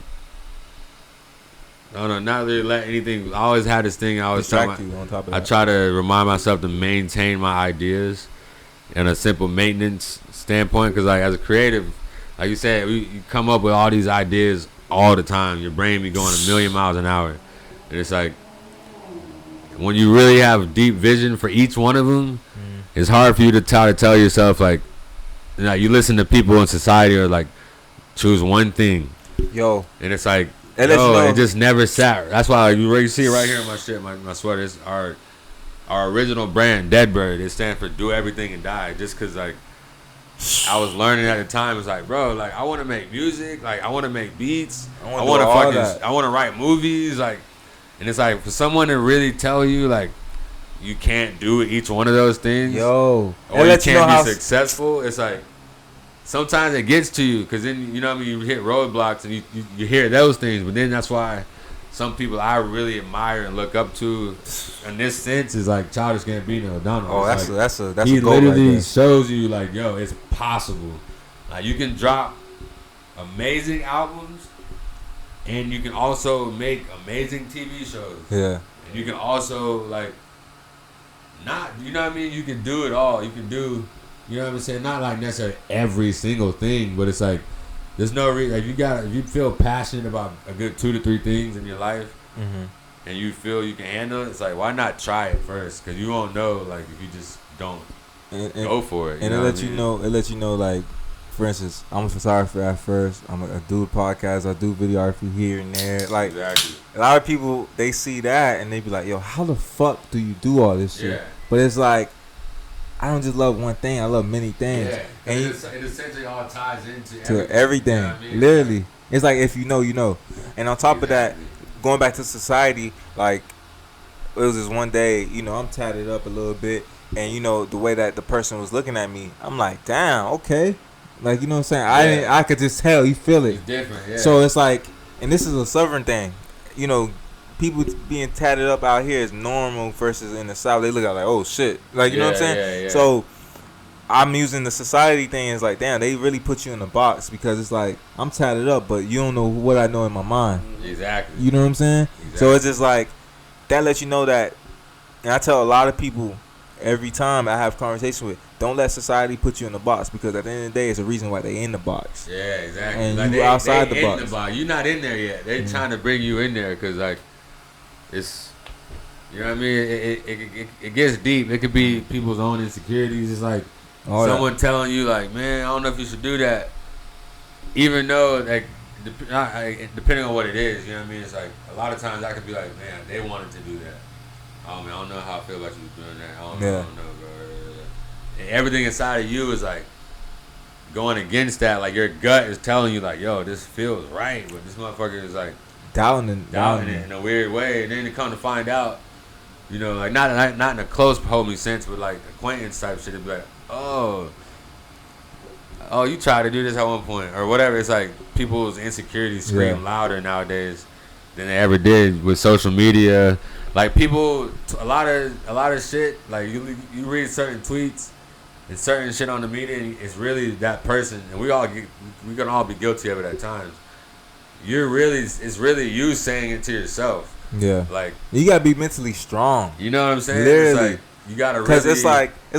Speaker 2: I don't know, not really let anything. I always had this thing. I always
Speaker 1: distract you on top of that.
Speaker 2: I try to remind myself to maintain my ideas in a simple maintenance standpoint, because like as a creative, like you said, you come up with all these ideas all the time. Your brain be going a million miles an hour, and it's like when you really have deep vision for each one of them. It's hard for you to tell yourself, like, you know, you listen to people in society or like choose one thing. And it's like, it just never sat. That's why you see it right here in my shit, my sweater. It's our original brand, Deadbird. It stands for do everything and die. Just because, like, I was learning at the time. It's like, bro, like, I want to make music. Like, I want to make beats. I want to write movies. Like, and it's like, for someone to really tell you, like, you can't do each one of those things, or you can't be successful. It's like sometimes it gets to you, because then, you know what I mean, you hit roadblocks and you hear those things. But then that's why some people I really admire and look up to in this sense is like Childish Gambino, Donald.
Speaker 1: Oh, that's
Speaker 2: he
Speaker 1: a goal
Speaker 2: literally
Speaker 1: right
Speaker 2: shows you like, yo, it's possible. Like, you can drop amazing albums, and you can also make amazing TV shows.
Speaker 1: And
Speaker 2: you can also like. Not, you know what I mean? You can do it all. You can do, you know what I'm saying? Not like necessarily every single thing, but it's like, there's no reason. Like, if you feel passionate about a good 2 to 3 things in your life, and you feel you can handle it, it's like, why not try it first? Because you won't know, like, if you just don't go for it.
Speaker 1: And it lets you know, like, for instance, I'm a photographer at first. I do a podcast. I do videography here and there. Like, a lot of people, they see that and they be like, yo, how the fuck do you do all this shit? But it's like, I don't just love one thing. I love many things.
Speaker 2: Yeah,
Speaker 1: and
Speaker 2: it essentially all ties into
Speaker 1: everything.
Speaker 2: You know what I mean?
Speaker 1: Literally, it's like if you know, you know. And on top of that, going back to society, like it was this one day, you know, I'm tatted up a little bit, and you know the way that the person was looking at me, I'm like, damn, okay, like you know what I'm saying. I could just tell you feel it.
Speaker 2: It's different. Yeah.
Speaker 1: So it's like, and this is a Southern thing, you know. People being tatted up out here is normal versus in the South. They look at like, oh shit, like you know what I'm saying.
Speaker 2: Yeah.
Speaker 1: So I'm using the society thing. It's like, damn, they really put you in a box because it's like I'm tatted up, but you don't know what I know in my mind.
Speaker 2: Exactly.
Speaker 1: You know what I'm saying?
Speaker 2: Exactly.
Speaker 1: So it's just like that lets you know that. And I tell a lot of people every time I have conversation with, don't let society put you in the box because at the end of the day, it's a reason why they in the box.
Speaker 2: Yeah, exactly.
Speaker 1: And
Speaker 2: like
Speaker 1: you outside the box.
Speaker 2: You're not in there yet. They're trying to bring you in there because like. It's, you know what I mean? It gets deep. It could be people's own insecurities. It's like someone telling you, like, man, I don't know if you should do that. Even though, like, depending on what it is, you know what I mean? It's like, a lot of times I could be like, man, they wanted to do that. Oh, man, I don't know how I feel about you doing that. I don't know, bro. And everything inside of you is like, going against that. Like, your gut is telling you, like, yo, this feels right. But this motherfucker is like, doubting it in a weird way, and then to come to find out, you know, like not in a close homie sense, but like acquaintance type shit. It'd be like, oh, you tried to do this at one point or whatever. It's like people's insecurities scream louder nowadays than they ever did with social media. Like people, a lot of shit. Like you read certain tweets and certain shit on the media, and it's really that person, and we can all be guilty of it at times. It's really you saying it to yourself. Yeah. Like
Speaker 1: you gotta be mentally strong.
Speaker 2: You know what I'm saying?
Speaker 1: Literally.
Speaker 2: It's like you gotta really.
Speaker 1: Because it's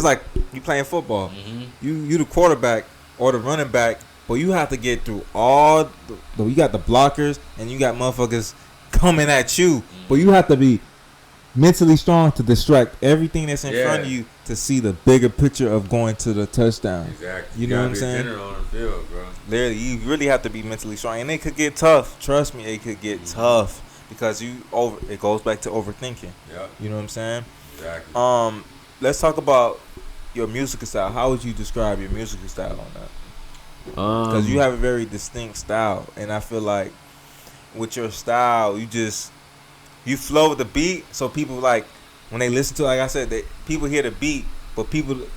Speaker 1: like you playing football. Mm-hmm. You the quarterback or the running back, but you have to get through all. You got the blockers and you got motherfuckers coming at you, but you have to be mentally strong to distract everything that's in front of you to see the bigger picture of going to the touchdown.
Speaker 2: Exactly.
Speaker 1: You know what I'm saying?
Speaker 2: On the field, bro.
Speaker 1: Literally, you really have to be mentally strong, and it could get tough. Trust me, it could get tough because it goes back to overthinking.
Speaker 2: Yep.
Speaker 1: You know what I'm saying?
Speaker 2: Exactly.
Speaker 1: Let's talk about your musical style. How would you describe your musical style on that? Because you have a very distinct style, and I feel like with your style, you flow with the beat, so people like when they listen to it, like I said, people hear the beat, but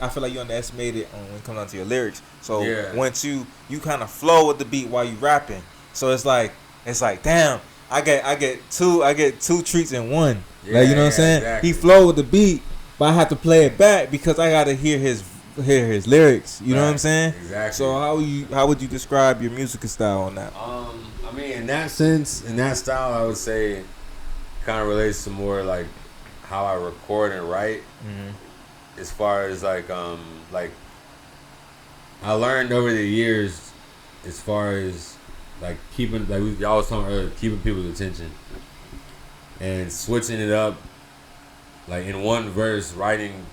Speaker 1: I feel like you underestimate it when it comes down to your lyrics. So once you kind of flow with the beat while you rapping, so it's like damn, I get two treats in one. Yeah, like you know what I'm saying? Exactly. He flow with the beat, but I have to play it back because I gotta hear his lyrics. You know what I'm saying?
Speaker 2: Exactly.
Speaker 1: So how would you describe your musical style on that?
Speaker 2: I mean, in that sense, in that style, I would say kind of relates to more like how I record and write. Mm-hmm. As far as like I learned over the years, as far as like keeping, like y'all was talking earlier, keeping people's attention and switching it up, like in one verse, writing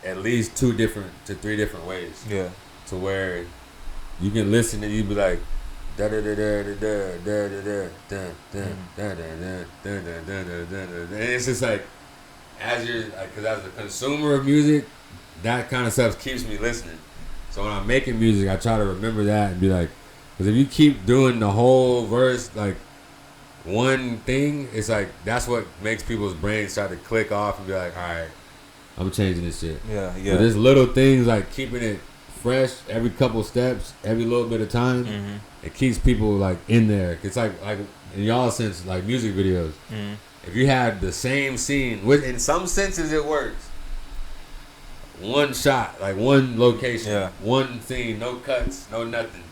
Speaker 2: at least 2 to 3 different ways. Yeah. To where you can listen and you be like, da da da da da da da da da da da. And it's just like, as you're, because as a consumer of music, that kind of stuff keeps me listening. So when I'm making music, I try to remember that and be like, because if you keep doing the whole verse like one thing, it's like that's what makes people's brains start to click off and be like, all right, I'm changing this shit. Yeah. But there's little things like keeping it fresh every couple steps, every little bit of time. Mm-hmm. It keeps people like in there. It's like in y'all sense, like music videos. Mm-hmm. If you had the same scene, which in some senses it works. One shot, like one location, one scene, no cuts, no nothing.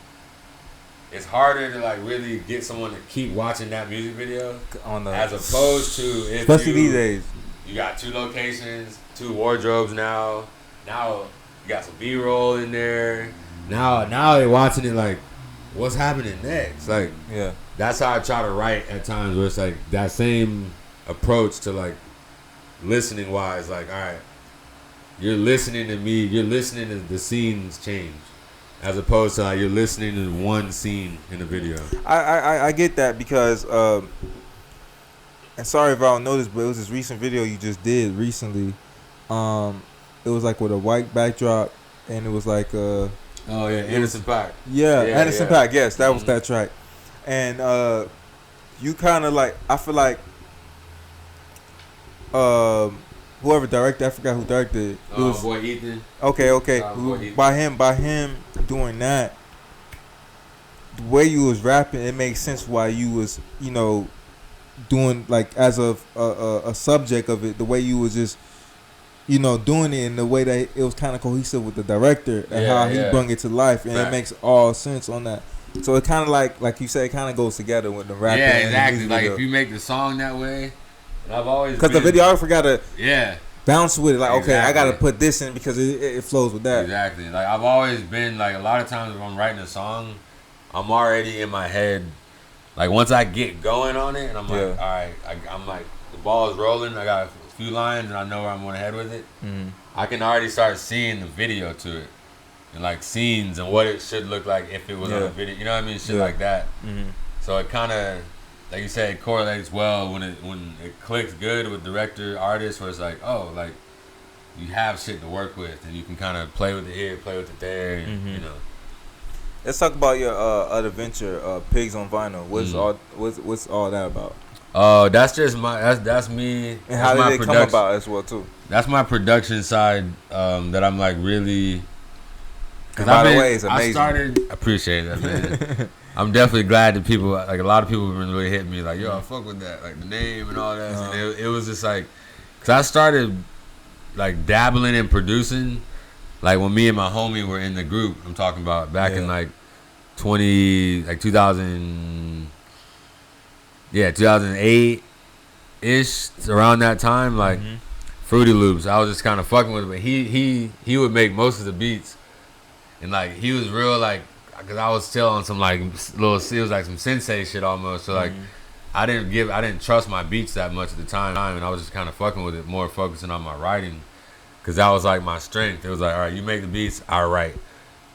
Speaker 2: It's harder to like really get someone to keep watching that music video as opposed to if
Speaker 1: especially these days.
Speaker 2: You got 2 locations, 2 wardrobes now. Now you got some B-roll in there. Now they're watching it like, what's happening next? Like, that's how I try to write at times where it's like that same approach to like listening wise. Like, all right, you're listening to me. You're listening to the scenes change, as opposed to like you're listening to one scene in the video.
Speaker 1: I get that because and sorry if I don't know this, but it was this recent video you just did recently. It it was like with a white backdrop, and it was like
Speaker 2: oh yeah, Anderson .Paak.
Speaker 1: Yeah, Anderson .Paak. Yes, that was that track. And you kind of like, I feel like whoever directed, I forgot who directed it. It was
Speaker 2: boy Ethan.
Speaker 1: Okay.
Speaker 2: Boy Ethan.
Speaker 1: By him doing that, the way you was rapping, it makes sense why you was, you know, doing like as a subject of it. The way you was just, you know, doing it in the way that it was kind of cohesive with the director and how he brought it to life, and it makes all sense on that. So it kind of like you said, it kind of goes together with the rapping.
Speaker 2: Yeah, exactly.
Speaker 1: And
Speaker 2: like
Speaker 1: video.
Speaker 2: if you make the song that way, and I've always
Speaker 1: because the videographer gotta
Speaker 2: yeah
Speaker 1: bounce with it. Like
Speaker 2: exactly.
Speaker 1: Okay, I gotta put this in because it flows with that.
Speaker 2: Exactly. Like I've always been like a lot of times when I'm writing a song, I'm already in my head. Like once I get going on it, and I'm like, all right, I'm like the ball is rolling. I got a few lines, and I know where I'm going to head with it.
Speaker 1: Mm-hmm.
Speaker 2: I can already start seeing the video to it. And like scenes and what it should look like if it was on a video, you know what I mean, shit like that.
Speaker 1: Mm-hmm.
Speaker 2: So it kind of, like you said, it correlates well when it clicks good with director, artist, where it's like, oh, like you have shit to work with, and you can kind of play with it here, play with it there, and, you know.
Speaker 1: Let's talk about your other venture, Pigs on Vinyl. What's all that about?
Speaker 2: Oh, that's just that's me.
Speaker 1: And how did it come about as well too?
Speaker 2: That's my production side that I'm like really.
Speaker 1: By the way, it's amazing.
Speaker 2: I appreciate that, man. I'm definitely glad that people, like a lot of people have been really hitting me like, yo, I fuck with that, like the name and all that. And it was just like, cause I started like dabbling in producing, like when me and my homie were in the group. I'm talking about back in like 2008 ish, around that time, like Fruity Loops. I was just kind of fucking with it, but he would make most of the beats. And like he was real like, cause I was still on some like little, it was like some sensei shit almost. So like I didn't trust my beats that much at the time, and I was just kind of fucking with it, more focusing on my writing, cause that was like my strength. It was like, all right, you make the beats, I write,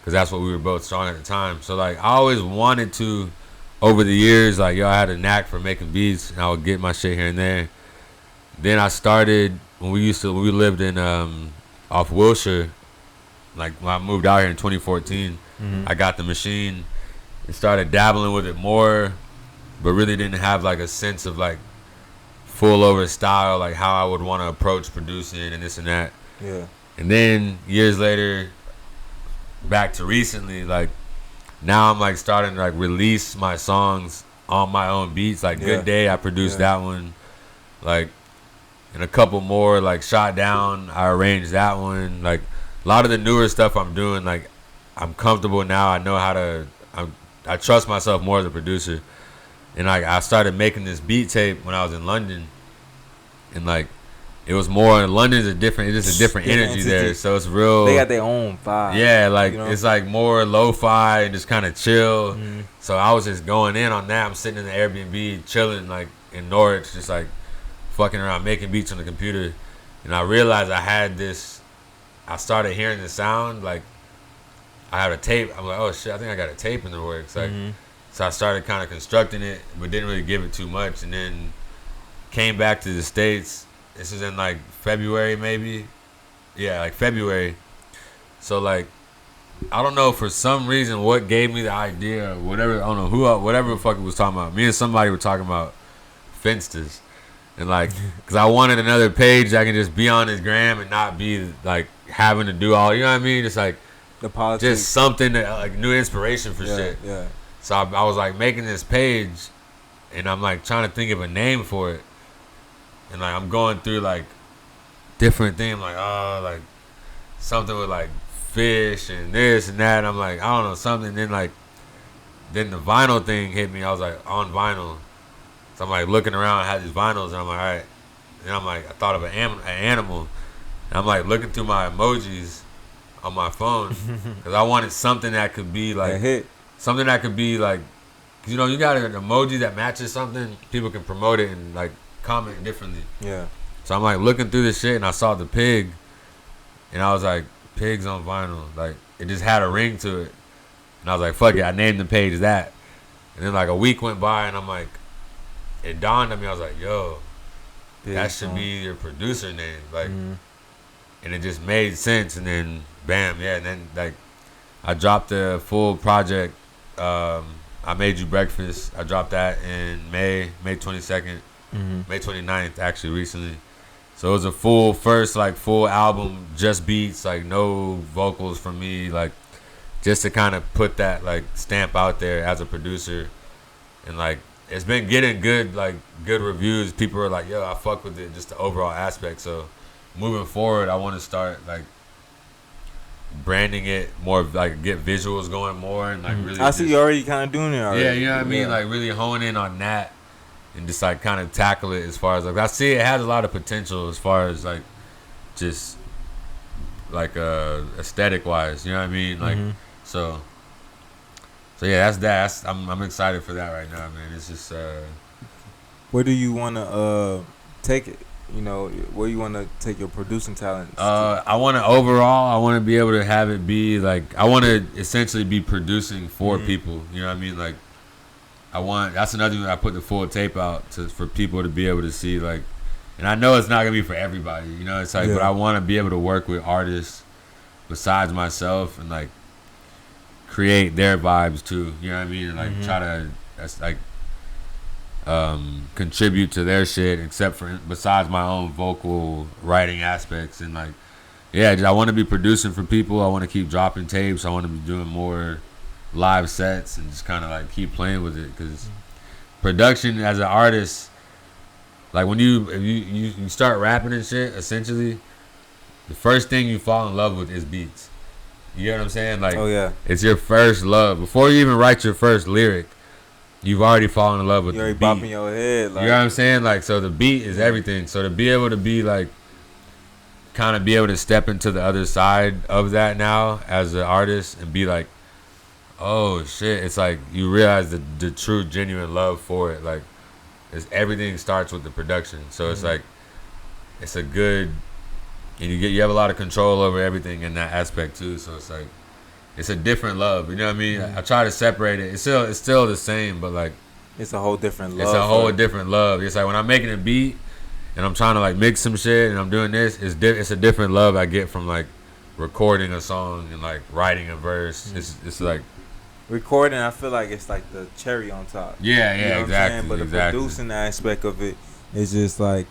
Speaker 2: cause that's what we were both strong at the time. So like I always wanted to, over the years, like I had a knack for making beats, and I would get my shit here and there. Then I started when we lived in off Wilshire. Like when I moved out here in 2014, I got the machine and started dabbling with it more, but really didn't have like a sense of like full over style, like how I would want to approach producing and this and that.
Speaker 1: Yeah.
Speaker 2: And then years later, back to recently, like now I'm like starting to like release my songs on my own beats. Like Good Day, I produced that one. Like, and a couple more, like Shot Down, I arranged that one. Like a lot of the newer stuff I'm doing, like I'm comfortable now. I know how to. I trust myself more as a producer, and like I started making this beat tape when I was in London, and like it was more. London's a different. It's just a different energy there, so it's real.
Speaker 1: They got their own vibe.
Speaker 2: Yeah, like it's like more lo-fi and just kind of chill. So I was just going in on that. I'm sitting in the Airbnb chilling, like in Norwich, just like fucking around making beats on the computer, and I realized I had this. I started hearing the sound, like I had a tape. I'm like, oh shit, I think I got a tape in the works. Like, so I started kind of constructing it, but didn't really give it too much. And then came back to the States. This is in like February, maybe. Yeah, like February. So like, I don't know, for some reason what gave me the idea, or whatever. I don't know who, whatever the fuck it was talking about. Me and somebody were talking about Finsters. And like, cause I wanted another page I can just be on his gram and not be like having to do all, you know what I mean? Just like
Speaker 1: the politics.
Speaker 2: Just something that like new inspiration for shit.
Speaker 1: Yeah.
Speaker 2: So I was like making this page, and I'm like trying to think of a name for it, and like I'm going through like different things. I'm like, oh, like something with like fish and this and that. And I'm like, I don't know, something. And then the vinyl thing hit me. I was like on vinyl. So I'm like looking around, I had these vinyls, and I'm like, all right. And I'm like, I thought of an animal. And I'm like looking through my emojis on my phone, because I wanted something that could be like, something that could be like, you know, you got an emoji that matches something, people can promote it and like comment differently.
Speaker 1: Yeah.
Speaker 2: So I'm like looking through this shit, and I saw the pig, and I was like, Pigs on Vinyl. Like, it just had a ring to it. And I was like, fuck it, I named the page that. And then like a week went by, and I'm like, it dawned on me, I was like, yo, that should be your producer name. Like, and it just made sense. And then bam, yeah. And then like I dropped the full project. I Made You Breakfast. I dropped that in May 22nd, May 29th actually recently. So it was a full album, just beats, like no vocals from me, like just to kind of put that like stamp out there as a producer. And like it's been getting good reviews. People are like, yo, I fuck with it, just the overall aspect. So moving forward, I want to start like branding it more, like get visuals going more, and like really.
Speaker 1: I see you already kind of doing it already.
Speaker 2: Yeah, you know what I mean. Like really hone in on that, and just like kind of tackle it as far as like I see it has a lot of potential as far as like just like aesthetic wise. You know what I mean? Like so yeah, that's I'm excited for that right now, man. It's just
Speaker 1: where do you want to take it? You know, where you want to take your producing talents?
Speaker 2: I want to be able to have it be like, I want to essentially be producing for people. You know what I mean? Like, that's another thing. I put the full tape out for people to be able to see, like, and I know it's not gonna be for everybody. You know, it's like, but I want to be able to work with artists besides myself and like create their vibes too. You know what I mean? And like try to contribute to their shit, except for besides my own vocal writing aspects. And like, yeah, I want to be producing for people. I want to keep dropping tapes. I want to be doing more live sets and just kind of like keep playing with it, because production as an artist, like when you start rapping and shit, essentially the first thing you fall in love with is beats. You know what I'm saying? Like, oh yeah, it's your first love before you even write your first lyric. You've already fallen in love with the beat. You're already bopping your head. Like, you know what I'm saying? Like, so the beat is everything. So to be able to be like, kind of be able to step into the other side of that now as an artist and be like, oh shit, it's like you realize the true genuine love for it. Like, everything starts with the production. So it's like, it's a good, and you have a lot of control over everything in that aspect too. So it's like, it's a different love, you know what I mean? I try to separate it. It's still the same, but like,
Speaker 1: it's a whole different love.
Speaker 2: It's a whole different love. It's like when I'm making a beat and I'm trying to like mix some shit and I'm doing this, it's a different love I get from like recording a song and like writing a verse. It's like
Speaker 1: recording. I feel like it's like the cherry on top.
Speaker 2: Yeah,
Speaker 1: you know
Speaker 2: exactly.
Speaker 1: But the producing aspect of it is just like,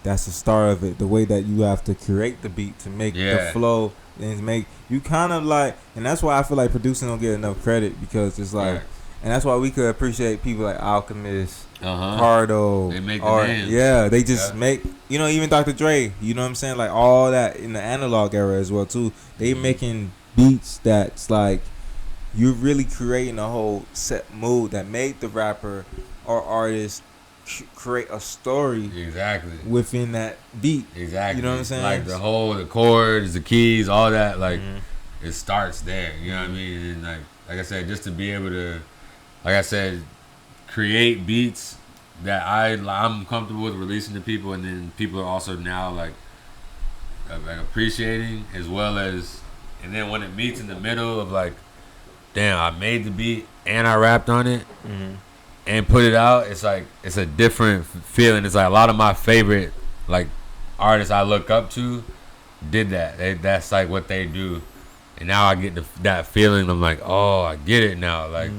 Speaker 1: that's the start of it. The way that you have to curate the beat to make the flow. And make you kind of like, and that's why I feel like producing don't get enough credit, because it's like, and that's why we could appreciate people like Alchemist, Cardo,
Speaker 2: they make the names.
Speaker 1: Yeah, they just make, you know, even Dr. Dre, you know what I'm saying, like all that in the analog era as well too. They making beats that's like, you're really creating a whole set mood that made the rapper or artist create a story within that beat.
Speaker 2: Exactly.
Speaker 1: You know what I'm saying?
Speaker 2: Like the chords, the keys, all that, like it starts there. You know what I mean? And like I said, just to be able to, like I said, create beats that I'm comfortable with releasing to people, and then people are also now like appreciating, as well as, and then when it meets in the middle of like, damn, I made the beat and I rapped on it. And put it out, it's like, it's a different feeling. It's like a lot of my favorite like artists I look up to did that. That's like what they do, and now I get that feeling. I'm like, oh, I get it now. Like,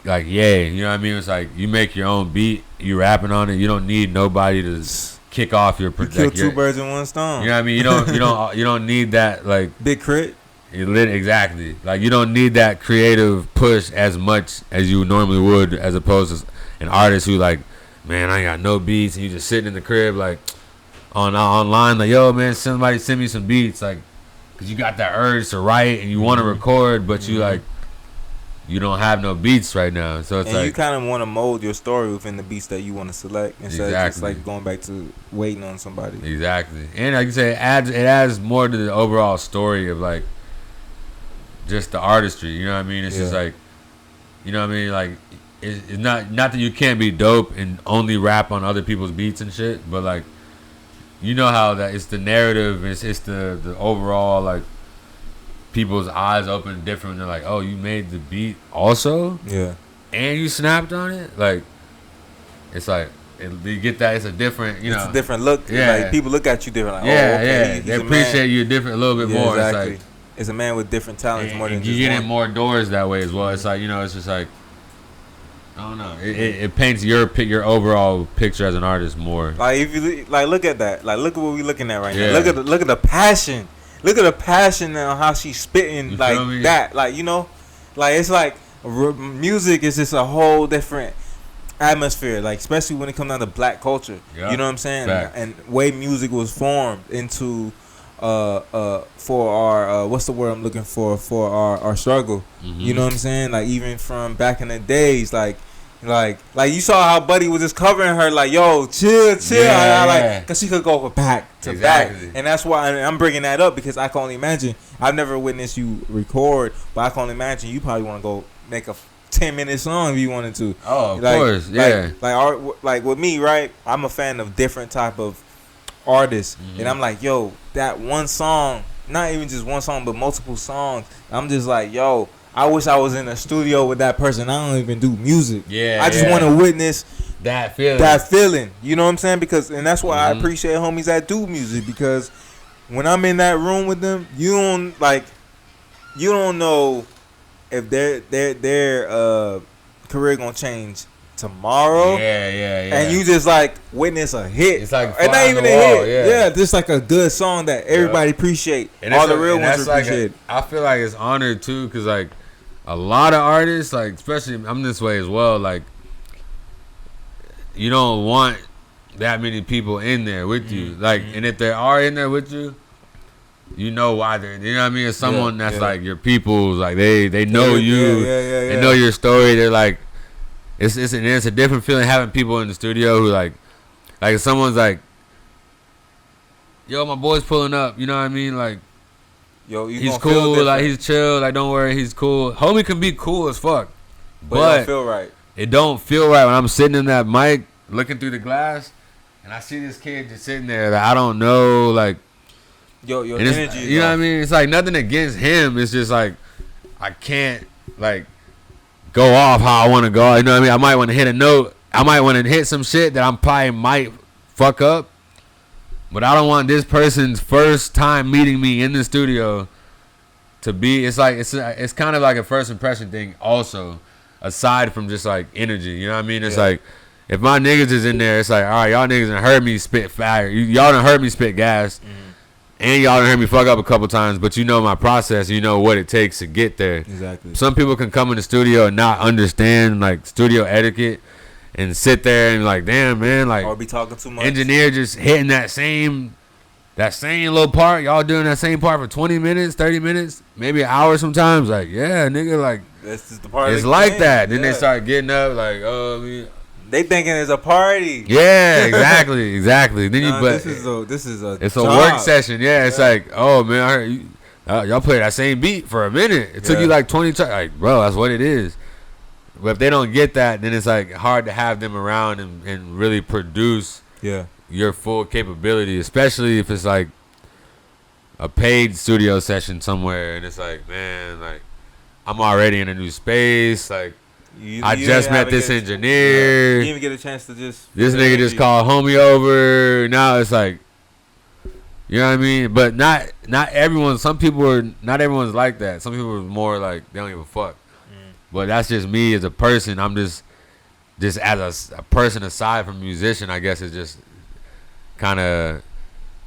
Speaker 2: like you know what I mean? It's like you make your own beat, you rapping on it. You don't need nobody to kick off your production.
Speaker 1: You kill two birds in one stone.
Speaker 2: You know what I mean? You don't need that like
Speaker 1: big crit.
Speaker 2: Exactly. Like, you don't need that creative push as much as you normally would, as opposed to an artist who like, man, I ain't got no beats, and you just sitting in the crib like online like, yo man, somebody send me some beats, like, because you got that urge to write and you want to record, but you like, you don't have no beats right now. So it's, and like,
Speaker 1: you kind of want to mold your story within the beats that you want to select, instead of just like going back to waiting on somebody.
Speaker 2: Exactly. And like you say, it adds more to the overall story of like just the artistry, you know what I mean? It's just like, you know what I mean? Like, it's not that you can't be dope and only rap on other people's beats and shit, but like, you know how that it's the narrative, it's the overall like people's eyes open different. They're like, oh, you made the beat also, and you snapped on it. Like, it's like you get that it's a different, you know.
Speaker 1: It's a different look.
Speaker 2: Yeah.
Speaker 1: Like, people look at you different. Like,
Speaker 2: Yeah,
Speaker 1: oh, okay,
Speaker 2: yeah. They appreciate you different, a little bit more.
Speaker 1: Exactly.
Speaker 2: It's like,
Speaker 1: it's a man with different talents more than
Speaker 2: you
Speaker 1: just
Speaker 2: get
Speaker 1: one.
Speaker 2: in more doors that way as well. It's like, you know, it's just like, I don't know. It paints your overall picture as an artist more.
Speaker 1: Like, if you like, look at that. Like, look at what we looking at right
Speaker 2: Yeah.
Speaker 1: now. Look at the passion. Look at the passion and how she's spitting,
Speaker 2: You
Speaker 1: like
Speaker 2: feel me?
Speaker 1: that. Like, you know, like, it's like music is just a whole different atmosphere. Like, especially when it comes down to black culture.
Speaker 2: Yep.
Speaker 1: You know what I'm saying?
Speaker 2: Facts.
Speaker 1: And way music was formed into for our what's the word I'm looking for our struggle.
Speaker 2: Mm-hmm.
Speaker 1: You know what I'm saying? Like, even from back in the days, like you saw how Buddy was just covering her, like, yo, chill.
Speaker 2: Yeah,
Speaker 1: Like, cause she could go from back to
Speaker 2: Exactly.
Speaker 1: back, and that's why I'm bringing that up, because I can only imagine. I've never witnessed you record, but I can only imagine you probably want to go make a 10-minute song if you wanted to.
Speaker 2: Oh, of
Speaker 1: like,
Speaker 2: course, yeah.
Speaker 1: Like with me, right? I'm a fan of different type of artists,
Speaker 2: Mm-hmm.
Speaker 1: and I'm like, yo, that one song, not even just one song, but multiple songs. I'm just like, yo, I wish I was in a studio with that person. I don't even do music.
Speaker 2: Yeah,
Speaker 1: I just want to witness
Speaker 2: that feeling.
Speaker 1: that feeling. You know what I'm saying? Because, and that's why I
Speaker 2: Mhm.
Speaker 1: appreciate homies that do music, because when I'm in that room with them, you don't know if their career gonna change tomorrow.
Speaker 2: Yeah.
Speaker 1: And you just like witness a hit.
Speaker 2: It's like
Speaker 1: and not
Speaker 2: fly on
Speaker 1: even
Speaker 2: the
Speaker 1: a
Speaker 2: wall,
Speaker 1: hit.
Speaker 2: yeah.
Speaker 1: Just like a good song that everybody appreciate.
Speaker 2: And
Speaker 1: All
Speaker 2: it's
Speaker 1: the real ones appreciate.
Speaker 2: I feel like it's honored too, cause like a lot of artists, like especially I'm this way as well. Like, you don't want that many people in there with you. Like, and if they are in there with you, you know why they're. You know what I mean? It's someone that's like your people's. Like they know you. They know your story. They're like, it's a different feeling having people in the studio who like if someone's like, yo, my boy's pulling up. You know what I mean? Like,
Speaker 1: Yo,
Speaker 2: he's cool. Like, he's chill. Like, don't worry, he's cool. Homie can be cool as fuck,
Speaker 1: but it don't feel right.
Speaker 2: It don't feel right when I'm sitting in that mic looking through the glass and I see this kid just sitting there that I don't know. Like,
Speaker 1: Your
Speaker 2: and
Speaker 1: energy.
Speaker 2: you know what I mean? It's like nothing against him. It's just like I can't like go off how I want to go. You know what I mean? I might want to hit a note. I might want to hit some shit that I'm probably might fuck up. But I don't want this person's first time meeting me in the studio to be. It's like it's kind of like a first impression thing. Also, aside from just like energy, you know what I mean? It's like if my niggas is in there, it's like, all right, y'all niggas done heard me spit fire. Y'all done heard me spit gas. And y'all done heard me fuck up a couple times, but you know my process. You know what it takes to get there.
Speaker 1: Exactly.
Speaker 2: Some people can come in the studio and not understand like studio etiquette and sit there and like, damn, man, like,
Speaker 1: or be talking too much.
Speaker 2: Engineer just hitting that same little part. Y'all doing that same part for 20 minutes, 30 minutes, maybe an hour sometimes. Like, yeah, nigga, like,
Speaker 1: this is the part.
Speaker 2: it's like that. Then they start getting up like, oh,
Speaker 1: they thinking it's a party.
Speaker 2: Yeah, exactly. Then
Speaker 1: this is a
Speaker 2: it's
Speaker 1: job.
Speaker 2: a work session. Yeah, it's like, oh man, I heard y'all play that same beat for a minute. It took you like 20 times. Like, bro, that's what it is. But if they don't get that, then it's like hard to have them around and really produce your full capability, especially if it's like a paid studio session somewhere and it's like, man, like I'm already in a new space. Like, I just met this engineer.
Speaker 1: You didn't even get a chance to just.
Speaker 2: This nigga just called homie over. Now it's like, you know what I mean? But not everyone. Not everyone's like that. Some people are more like they don't give a fuck. But that's just me as a person. I'm just as a person aside from musician, I guess it just kind of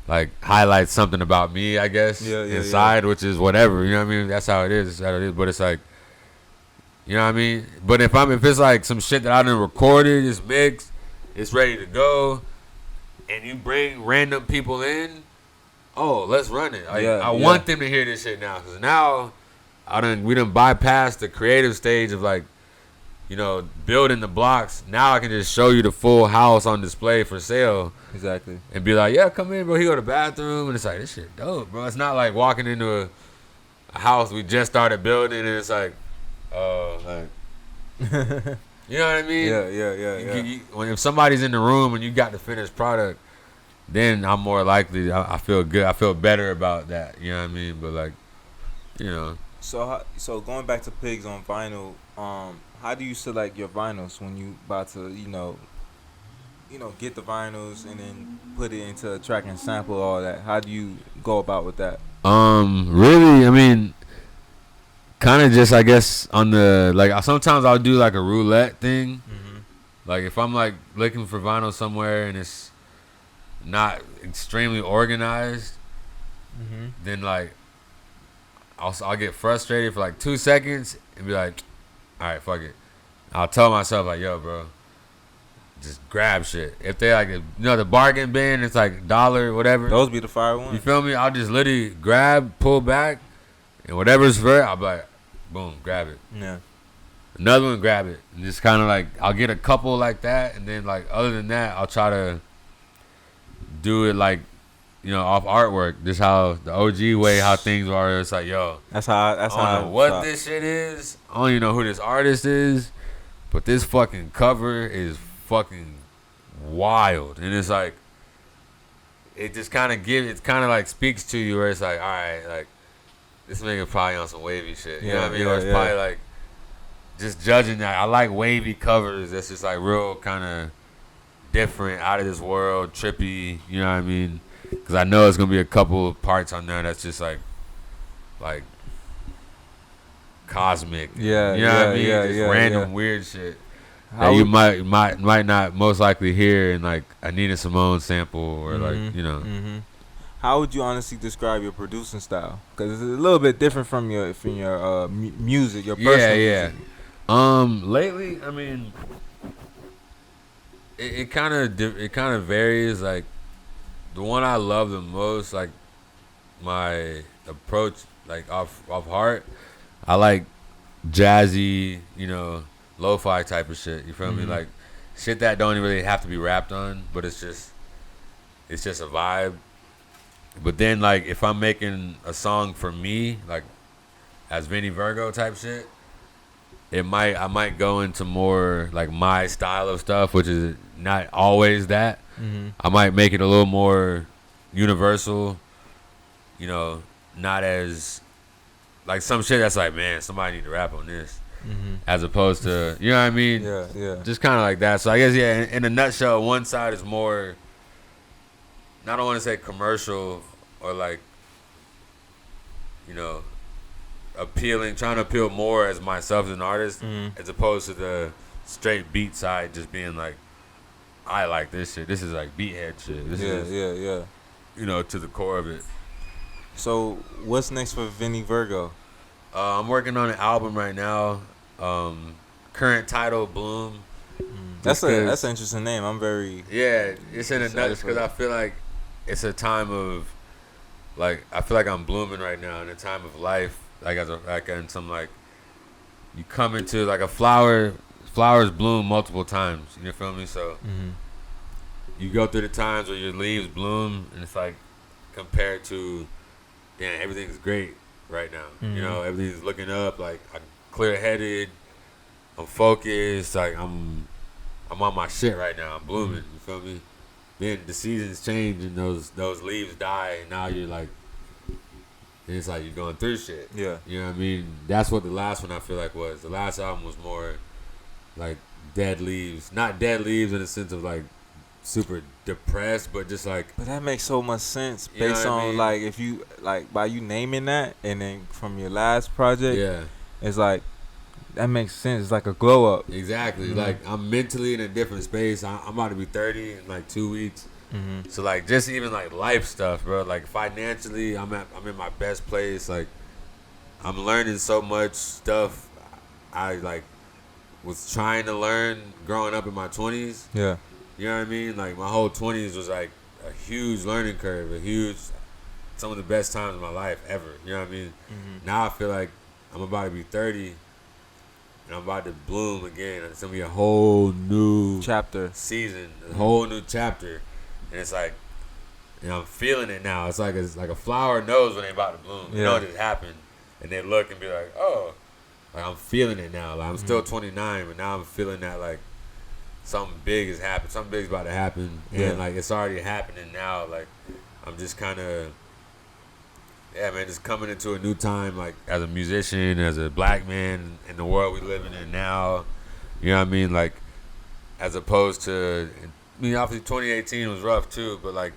Speaker 2: like highlights something about me, I guess, inside, which is whatever. You know what I mean? That's how it is. That's how it is. But it's like, you know what I mean? But if it's like some shit that I done recorded, it's mixed, it's ready to go, and you bring random people in, oh, let's run it. I want them to hear this shit now, because now we done bypassed the creative stage of like, you know, building the blocks. Now I can just show you the full house on display for sale.
Speaker 1: Exactly. And
Speaker 2: be like, yeah, come in, bro. He go to the bathroom, and it's like, this shit dope, bro. It's not like walking into a house we just started building, and it's like, like, you know what I mean? Yeah. If somebody's in the room and you got the finished product, then I'm more likely. I feel good. I feel better about that. You know what I mean? But like, you know.
Speaker 1: So going back to Pigs on vinyl, how do you select your vinyls when you about to, get the vinyls and then put it into a track and sample all that? How do you go about with that?
Speaker 2: Really, I mean, kind of just, I guess, on the, like, sometimes I'll do like a roulette thing.
Speaker 1: Mm-hmm.
Speaker 2: Like, if I'm like looking for vinyl somewhere and it's not extremely organized,
Speaker 1: Mm-hmm.
Speaker 2: then like I'll get frustrated for like 2 seconds and be like, all right, fuck it. I'll tell myself like, yo, bro, just grab shit. If they like, the bargain bin, it's like $1, whatever.
Speaker 1: Those be the fire ones.
Speaker 2: You feel me? I'll just literally grab, pull back, and whatever's for it, I'll be like, boom, grab it.
Speaker 1: Yeah.
Speaker 2: Another one, grab it. And just kind of like, I'll get a couple like that, and then like other than that, I'll try to do it like, off artwork. Just how the OG way, how things are. It's like, yo,
Speaker 1: That's how.
Speaker 2: I don't know what this shit is. I don't even know who this artist is, but this fucking cover is fucking wild. And it's like, it just kind of like speaks to you where it's like, all right, like, this nigga probably on some wavy shit. You know what I mean? Or it's probably like, just judging that. I like wavy covers that's just like real kind of different, out of this world, trippy. You know what I mean? Because I know it's going to be a couple of parts on there that's just like cosmic.
Speaker 1: Yeah.
Speaker 2: You know what I mean? Just random weird shit that you might not most likely hear in like a Nina Simone sample or like,
Speaker 1: Mm-hmm. How would you honestly describe your producing style? Because it's a little bit different from your music, your personal music.
Speaker 2: Lately, I mean, it kind of varies. Like, the one I love the most, like, my approach, like, off heart, I like jazzy, lo-fi type of shit. You feel me? Like, shit that don't really have to be rapped on, but it's just a vibe. But then, like, if I'm making a song for me, like, as Vinny Virgo type shit, I might go into more like my style of stuff, which is not always that.
Speaker 1: Mm-hmm.
Speaker 2: I might make it a little more universal, not as like some shit that's like, man, somebody need to rap on this, as opposed to, you know what I mean?
Speaker 1: Yeah.
Speaker 2: Just kind of like that. So I guess, in a nutshell, one side is more, I don't want to say commercial or like, trying to appeal more as myself as an artist, as opposed to the straight beat side, just being like, I like this shit. This is like beathead shit. This is, to the core of it.
Speaker 1: So what's next for Vinny Virgo?
Speaker 2: I'm working on an album right now. Current title, Bloom.
Speaker 1: That's an interesting name. I'm very
Speaker 2: it's in a nutshell because I feel like it's a time of, like, I feel like I'm blooming right now in a time of life, like in some, like, you come into like a flowers bloom multiple times. You feel me? So you go through the times where your leaves bloom, and it's like compared to, damn, everything's great right now. Everything's looking up. Like, I'm clear headed. I'm focused. Like, I'm on my shit right now. I'm blooming. You feel me? Then the seasons change and those leaves die, and now you're like, it's like you're going through shit.
Speaker 1: Yeah.
Speaker 2: You know what I mean? That's what the last one I feel like was. The last album was more like dead leaves. Not dead leaves in the sense of like super depressed, but just like.
Speaker 1: But that makes so much sense based on like, if you like, by you naming that, and then from your last project, it's like, that makes sense. It's like a glow up.
Speaker 2: Exactly. Like, I'm mentally in a different space. I'm about to be 30 in like 2 weeks. So like, just even like life stuff, bro. Like, financially, I'm in my best place. Like, I'm learning so much stuff I like was trying to learn growing up in my 20s.
Speaker 1: Yeah.
Speaker 2: You know what I mean? Like, my whole 20s was like a huge learning curve, some of the best times of my life ever. You know what I mean? Now I feel like I'm about to be 30. And I'm about to bloom again. It's gonna be a whole new
Speaker 1: chapter,
Speaker 2: season, a whole new chapter, and it's like, I'm feeling it now. It's like a flower knows when they about to bloom. You know it just happened, and they look and be like, oh, like, I'm feeling it now. Like, I'm still 29, but now I'm feeling that like something big has happened. Something big's about to happen, and like, it's already happening now. Like, I'm just kind of. Yeah, man, just coming into a new time, like, as a musician, as a black man in the world we living in now, you know what I mean? Like, as opposed to, mean, obviously 2018 was rough too, but like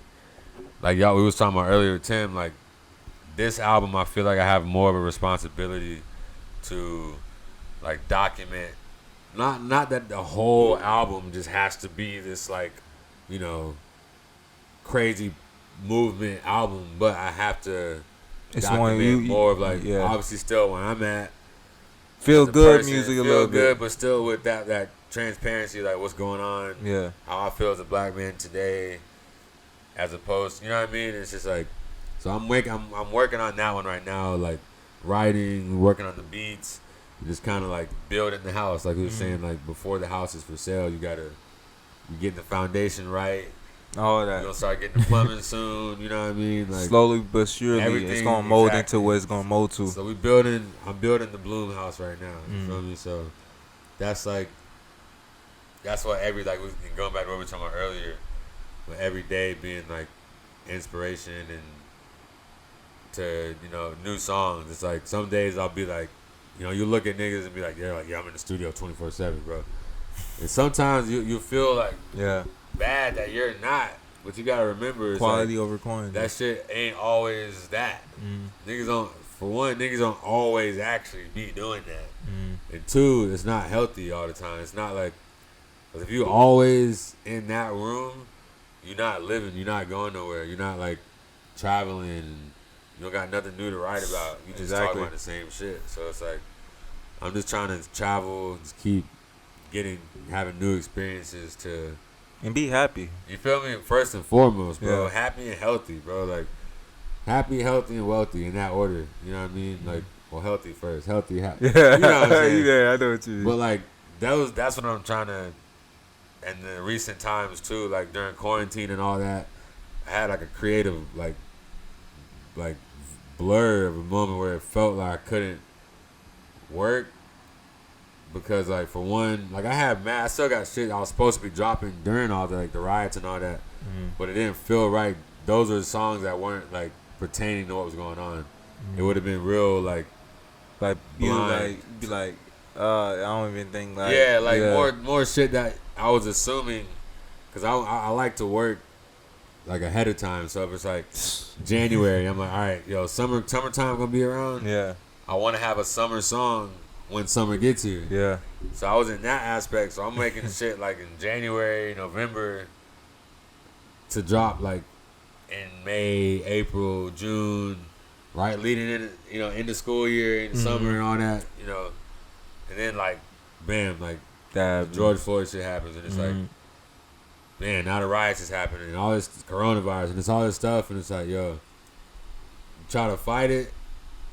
Speaker 2: y'all, we was talking about earlier, Tim. Like this album, I feel like I have more of a responsibility to like document. Not that the whole album just has to be this like, you know, crazy movement album, but I have to document more of like obviously still where I'm at.
Speaker 1: Feel good music a little bit. Feel good,
Speaker 2: but still with that transparency, like what's going on.
Speaker 1: Yeah.
Speaker 2: How I feel as a black man today, as opposed, you know what I mean? It's just like, so I'm working on that one right now, like writing, working on the beats, just kind of like building the house. Like we were saying, like before the house is for sale, you get the foundation right.
Speaker 1: All that.
Speaker 2: You're gonna start getting the plumbing soon. You know what I mean? Like
Speaker 1: slowly but surely, it's gonna mold into what it's gonna mold to.
Speaker 2: So I'm building the Bloom house right now. You feel me? So that's like, that's what like we going back to what we were talking about earlier, with every day being like inspiration and to, you know, new songs. It's like some days I'll be like, you know, you look at niggas and be like, yeah, I'm in the studio 24/7, bro. And sometimes you feel like bad that you're not, but you gotta remember it's
Speaker 1: quality
Speaker 2: like,
Speaker 1: over quantity.
Speaker 2: That shit ain't always that. Niggas don't always actually be doing that. And two, it's not healthy all the time. It's not like, cause if you always in that room, you're not living, you're not going nowhere, you're not like traveling, and you don't got nothing new to write about. You just talk about the same shit. So it's like, I'm just trying to travel, just keep having new experiences
Speaker 1: and be happy.
Speaker 2: You feel me? First and foremost, bro. Yeah. Happy and healthy, bro. Like happy, healthy, and wealthy in that order. You know what I mean? Like, well, healthy first, healthy, happy.
Speaker 1: Yeah,
Speaker 2: you know what I'm saying?
Speaker 1: Yeah, I know what you mean.
Speaker 2: But like that's what I'm trying to. And the recent times too, like during quarantine and all that, I had like a creative like blur of a moment where it felt like I couldn't work. Because like for one, like I still got shit I was supposed to be dropping during all the like the riots and all that, but it didn't feel right. Those are the songs that weren't like pertaining to what was going on. It would have been real like
Speaker 1: you like be like I don't even think
Speaker 2: more shit that I was assuming, because I like to work like ahead of time. So if it's like January, I'm like, all right, yo, summertime gonna be around.
Speaker 1: Yeah,
Speaker 2: I want to have a summer song when summer gets here.
Speaker 1: Yeah.
Speaker 2: So I was in that aspect. So I'm making shit like in January, November to drop like in May, April, June, right? Leading in, into school year, in the summer and all that, And then like, bam, like the George Floyd shit happens. And it's like, man, now the riots is happening and all this coronavirus and it's all this stuff. And it's like, yo, you try to fight it.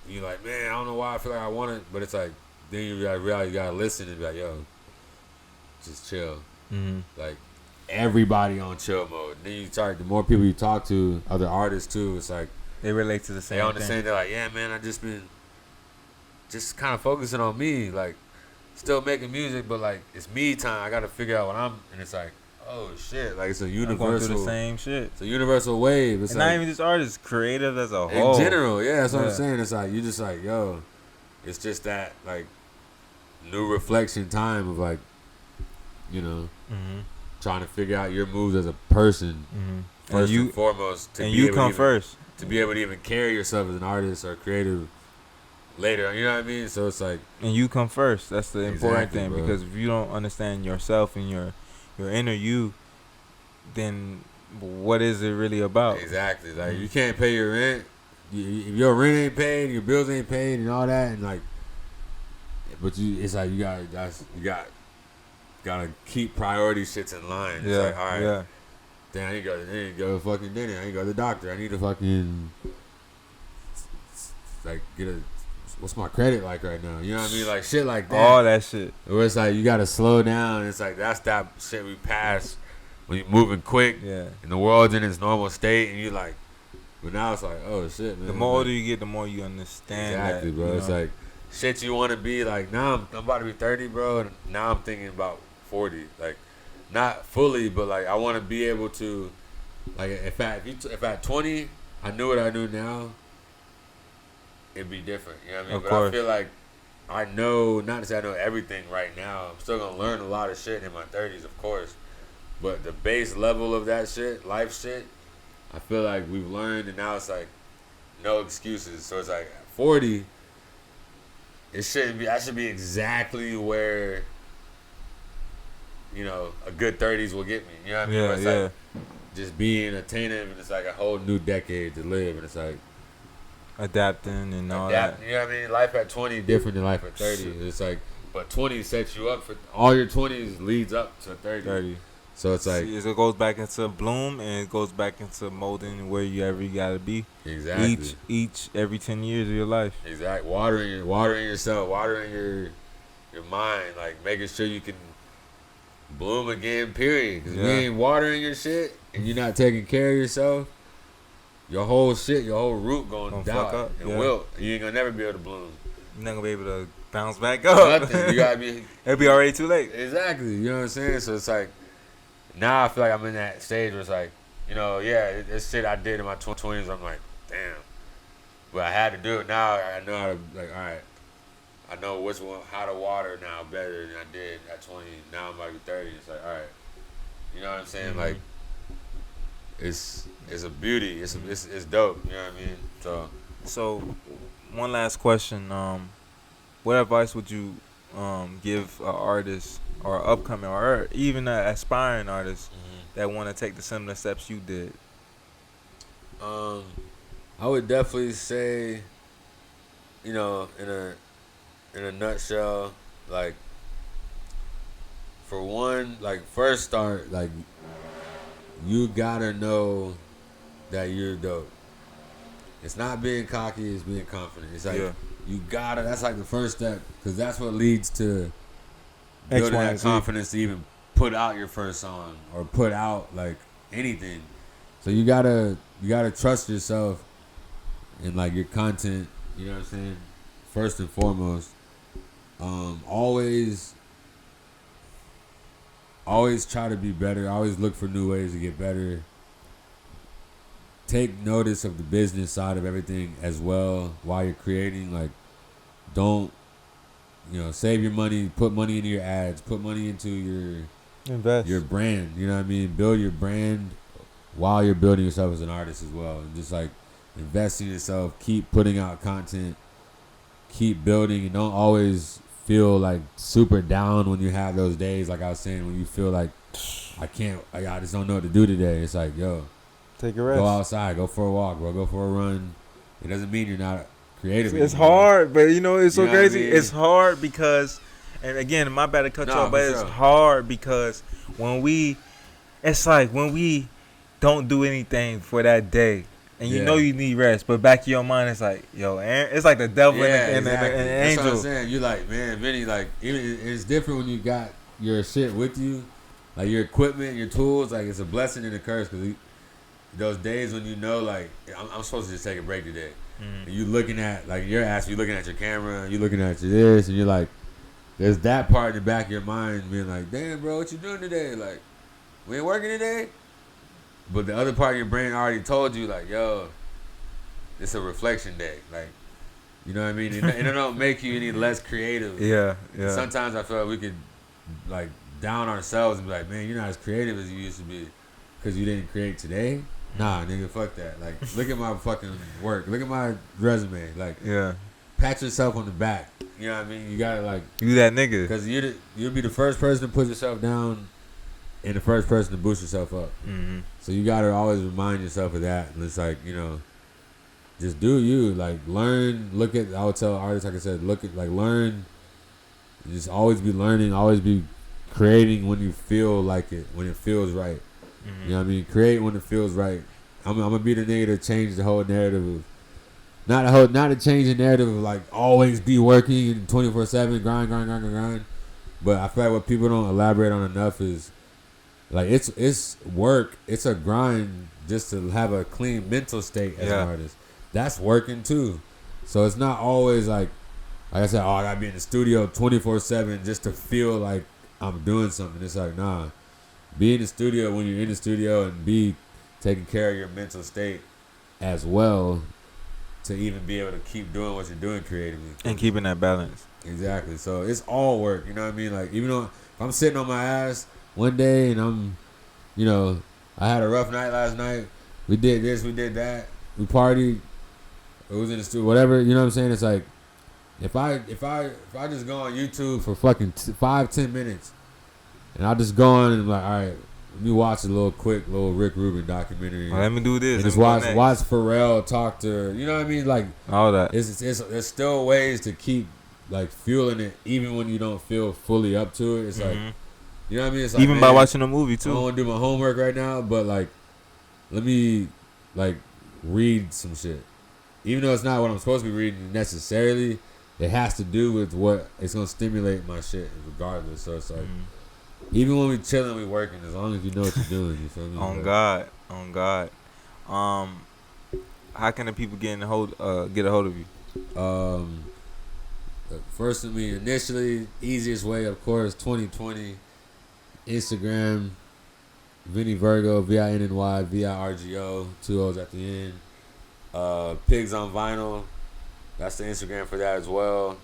Speaker 2: You're like, man, I don't know why I feel like I want it. But it's like, then you realize you gotta listen and be like, yo, just chill. Like everybody on chill mode. And then you start, the more people you talk to, other artists too, it's like
Speaker 1: they relate to the same.
Speaker 2: They understand. They're like, yeah, man, I just been just kind of focusing on me, like still making music, but like it's me time. I gotta figure out what I'm, and it's like, oh shit, like it's a universal.
Speaker 1: I'm going through the same shit.
Speaker 2: It's a universal wave. It's
Speaker 1: and
Speaker 2: like,
Speaker 1: not even just artists, creative as a whole.
Speaker 2: In general, yeah, that's what I'm saying. It's like you just like, yo, it's just that like new reflection time of like, trying to figure out your moves as a person first and foremost.
Speaker 1: And you come first
Speaker 2: to be able to even carry yourself as an artist or creative later. You know what I mean? So it's like,
Speaker 1: and you come first. That's the important thing, bro. Because if you don't understand yourself and your inner you, then what is it really about?
Speaker 2: Exactly. Like you can't pay your rent. If your rent ain't paid, your bills ain't paid, and all that, and like, but it's like you gotta keep priority shits in line. It's like, all right, then I need to go to fucking dinner. I need to go to the doctor. I need to fucking like get what's my credit like right now? You know what I mean? Like shit like that.
Speaker 1: All that shit.
Speaker 2: Where it's like you gotta slow down. It's like that's that shit we pass when you're moving quick.
Speaker 1: Yeah.
Speaker 2: And the world's in its normal state, and you like, but now it's like, oh shit, man.
Speaker 1: The more older you get, the more you understand.
Speaker 2: Exactly,
Speaker 1: that,
Speaker 2: bro. It's like shit you want to be like. Now I'm about to be 30, bro. And now I'm thinking about 40. Like, not fully, but like I want to be able to, like, if at 20 I knew what I knew now, it'd be different. You know what I mean? But I feel like I know, not to say I know everything right now. I'm still gonna learn a lot of shit in my 30s, of course. But the base level of that shit, life shit, I feel like we've learned, and now it's like no excuses. So it's like at 40, it shouldn't be. I should be exactly where, you know, a good 30s will get me. You know what I mean? It's like just being attentive, and it's like a whole new decade to live, and it's like
Speaker 1: adapting and all that.
Speaker 2: You know what I mean? Life at 20 different than life at 30. It's like, but 20 sets you up for all your 20s leads up to 30. So it's like
Speaker 1: it goes back into bloom, and it goes back into molding where you gotta be.
Speaker 2: Exactly.
Speaker 1: Every 10 years of your life.
Speaker 2: Exactly. Watering yourself, watering your mind, like making sure you can bloom again. Period. Because if you ain't watering your shit and you're not taking care of yourself, your whole root gonna die
Speaker 1: fuck up.
Speaker 2: and wilt. You ain't gonna never be able to bloom.
Speaker 1: You're not gonna be able to bounce back up.
Speaker 2: Nothing. You gotta be.
Speaker 1: It'll be already too late.
Speaker 2: Exactly. You know what I'm saying? So it's like. Now I feel like I'm in that stage where it's like, you know, it's shit I did in my 20s. I'm like, damn. But I had to do it now. I know how to, like, all right. I know how to water now better than I did at 20. Now I'm about to be 30. It's like, all right. You know what I'm saying? Mm-hmm. Like, it's a beauty. It's dope. You know what I mean?
Speaker 1: So one last question. What advice would you give an artist or upcoming or even an aspiring artist that want to take the similar steps you did?
Speaker 2: I would definitely say, you know, in a nutshell, like, for one, like, first start, like, you gotta know that you're dope. It's not being cocky, it's being confident. It's like, you gotta, that's like the first step, because that's what leads to building that confidence to even put out your first song or put out like anything. So you gotta trust yourself and like your content. You know what I'm saying? First and foremost, always try to be better. Always look for new ways to get better. Take notice of the business side of everything as well while you're creating. Like, don't. You know, save your money, put money into your ads, put money into your brand. You know what I mean? Build your brand while you're building yourself as an artist as well. And just like invest in yourself, keep putting out content, keep building, and don't always feel like super down when you have those days. Like I was saying, when you feel like I just don't know what to do today. It's like, yo,
Speaker 1: take a rest.
Speaker 2: Go outside, go for a walk, bro. Go for a run. It doesn't mean you're not creative.
Speaker 1: It's hard, but you know it's so crazy. I mean? It's hard because, and again, my bad to cut you off, but it's hard because when we don't do anything for that day, and you know you need rest, but back in your mind it's like, yo, it's like the devil and the angel.
Speaker 2: That's what I'm saying. You're like, man, Vinny, like, even it's different when you got your shit with you, like your equipment, your tools. Like, it's a blessing and a curse because those days when you know, like, I'm supposed to just take a break today. And you looking at, like, you're looking at your camera, you looking at this, and you're like, there's that part in the back of your mind being like, damn, bro, what you doing today? Like, we ain't working today? But the other part of your brain already told you, like, yo, it's a reflection day. Like, you know what I mean? And it don't make you any less creative.
Speaker 1: Yeah.
Speaker 2: Sometimes I feel like we could, like, down ourselves and be like, man, you're not as creative as you used to be because you didn't create today. Nah, nigga, fuck that. Like, look at my fucking work. Look at my resume. Like, pat yourself on the back. You know what I mean? You gotta, like,
Speaker 1: you that nigga.
Speaker 2: Because you'll be the first person to put yourself down and the first person to boost yourself up. Mm-hmm. So you gotta always remind yourself of that. And it's like, you know, just do you. Like, learn. I would tell artists, like I said, learn. Just always be learning. Always be creating when you feel like it, when it feels right. You know what I mean? Create when it feels right. I'm gonna be the nigga to change the whole narrative. Not to change the narrative of like always be working and 24/7 grind. But I feel like what people don't elaborate on enough is like it's work. It's a grind just to have a clean mental state as an artist. That's working too. So it's not always like I said, I gotta be in the studio 24/7 just to feel like I'm doing something. It's like, nah. Be in the studio when you're in the studio and be taking care of your mental state as well to even be able to keep doing what you're doing creatively.
Speaker 1: And keeping that balance.
Speaker 2: Exactly. So it's all work, you know what I mean? Like, even though if I'm sitting on my ass one day and I'm you know, I had a rough night last night. We did this, we did that. We partied. It was in the studio, whatever. You know what I'm saying? It's like if I just go on YouTube for fucking 5-10 minutes, and I just go on and like, all right, let me watch a little Rick Rubin documentary.
Speaker 1: Well, let me do this.
Speaker 2: And just watch Pharrell talk to, you know what I mean? Like
Speaker 1: all that.
Speaker 2: There's still ways to keep like fueling it, even when you don't feel fully up to it. It's like, you know what I mean? It's like,
Speaker 1: even by watching a movie too.
Speaker 2: I don't want to do my homework right now, but like, let me like read some shit. Even though it's not what I'm supposed to be reading necessarily, it has to do with what it's gonna stimulate my shit regardless. So it's like, even when we chilling, we working. As long as you know what you're doing, you feel me?
Speaker 1: On God. How can the people get a hold of you?
Speaker 2: First, initially, easiest way, of course, 2020, Instagram, Vinny Virgo, Vinny Virgo, 2 O's at the end. Pigs on Vinyl, that's the Instagram for that as well.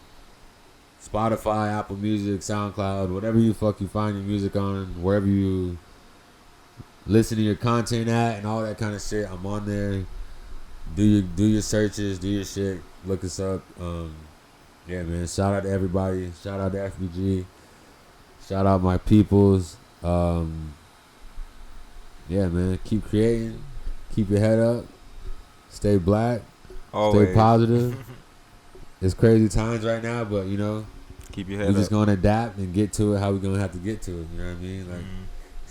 Speaker 2: Spotify, Apple Music, Soundcloud, whatever you find your music on, wherever you listen to your content at, and all that kind of shit. I'm on there. Do your searches, do your shit, look us up. Yeah, man. Shout out to everybody. Shout out to FBG. Shout out my peoples. Yeah, man. Keep creating. Keep your head up. Stay black.
Speaker 1: Always.
Speaker 2: Stay positive. It's crazy times right now, but you know,
Speaker 1: keep your head
Speaker 2: we're
Speaker 1: up.
Speaker 2: just gonna adapt and get to it how we're gonna have to get to it. You know what I mean? Like,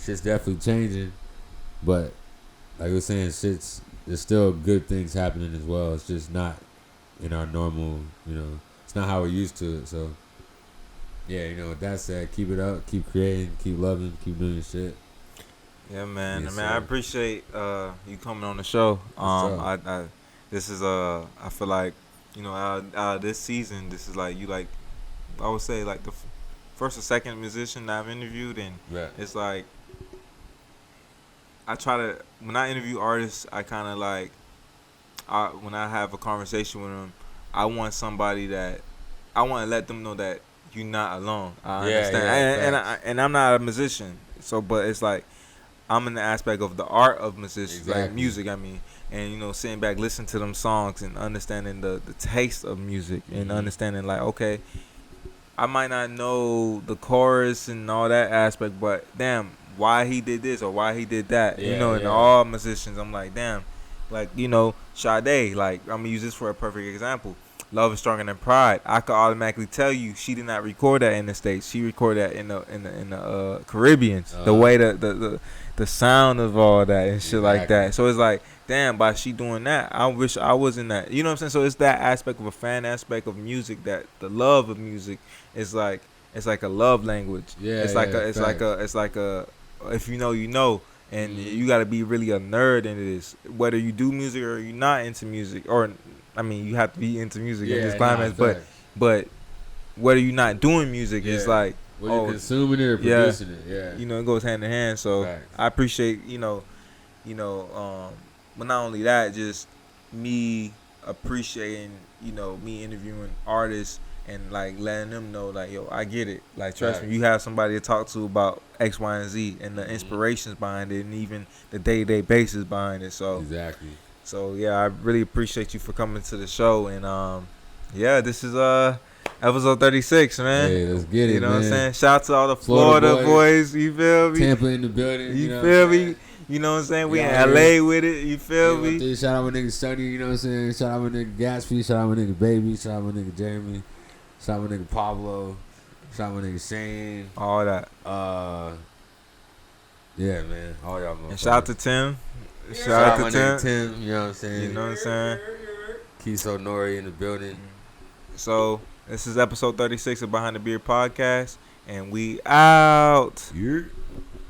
Speaker 2: shit's definitely changing, but like we were saying, there's still good things happening as well. It's just not in our normal, you know, it's not how we're used to it. So yeah, you know, with that said, keep it up, keep creating, keep loving, keep doing your shit.
Speaker 1: Yeah, man.
Speaker 2: Yes,
Speaker 1: I appreciate you coming on the show. This is I feel like, you know, out of this season, this is like, you like, I would say like the first or second musician that I've interviewed, and it's like I try to, when I interview artists, I kind of like, when I have a conversation with them, I want somebody that I want to let them know that you're not alone. I understand, and I'm not a musician, so but it's like I'm in the aspect of the art of musicians, like music. I mean, and you know, sitting back, listening to them songs, and understanding the taste of music, and understanding like, okay, I might not know the chorus and all that aspect, but damn, why he did this or why he did that, you know, and all musicians, I'm like, damn, like, you know, Sade, like, I'm gonna use this for a perfect example. Love is Stronger Than Pride. I could automatically tell you she did not record that in the States. She recorded that in the Caribbean. The way the sound of all that and shit like that. So it's like, damn, by she doing that, I wish I was in that. You know what I'm saying? So it's that aspect of a fan aspect of music, that the love of music is like, it's like a love language. Yeah, it's like a if you know, you know. And you got to be really a nerd into this, whether you do music or you're not into music, or I mean, you have to be into music in this climax. But whether you're not doing music, it's like,
Speaker 2: whether you're consuming it or producing it.
Speaker 1: You know, it goes hand in hand. So I appreciate, you know, but not only that, just me appreciating, you know, me interviewing artists and like letting them know, like, yo, I get it. Like, trust me, you have somebody to talk to about X, Y, and Z, and the inspirations behind it, and even the day-to-day basis behind it. So So yeah, I really appreciate you for coming to the show, and yeah, this is episode 36, man.
Speaker 2: Hey, let's get it.
Speaker 1: You know
Speaker 2: man.
Speaker 1: what I'm saying? Shout out to all the Florida boys. You feel me?
Speaker 2: Tampa in the building.
Speaker 1: You feel me? You know what I'm saying? We in LA with it. You feel me?
Speaker 2: Shout out my nigga Sonny. You know what I'm saying? Shout out my nigga Gatsby. Shout out my nigga Baby. Shout out my nigga Jeremy. Shout out my nigga Pablo. Shout out my nigga Shane.
Speaker 1: All that.
Speaker 2: Yeah, man. All y'all motherfuckers.
Speaker 1: And shout out to Tim.
Speaker 2: Shout out to Tim. You know what I'm saying?
Speaker 1: You know what I'm saying?
Speaker 2: Kiso Nori in the building.
Speaker 1: So this is episode 36 of Behind the Beard podcast, and we out.
Speaker 2: Yeah.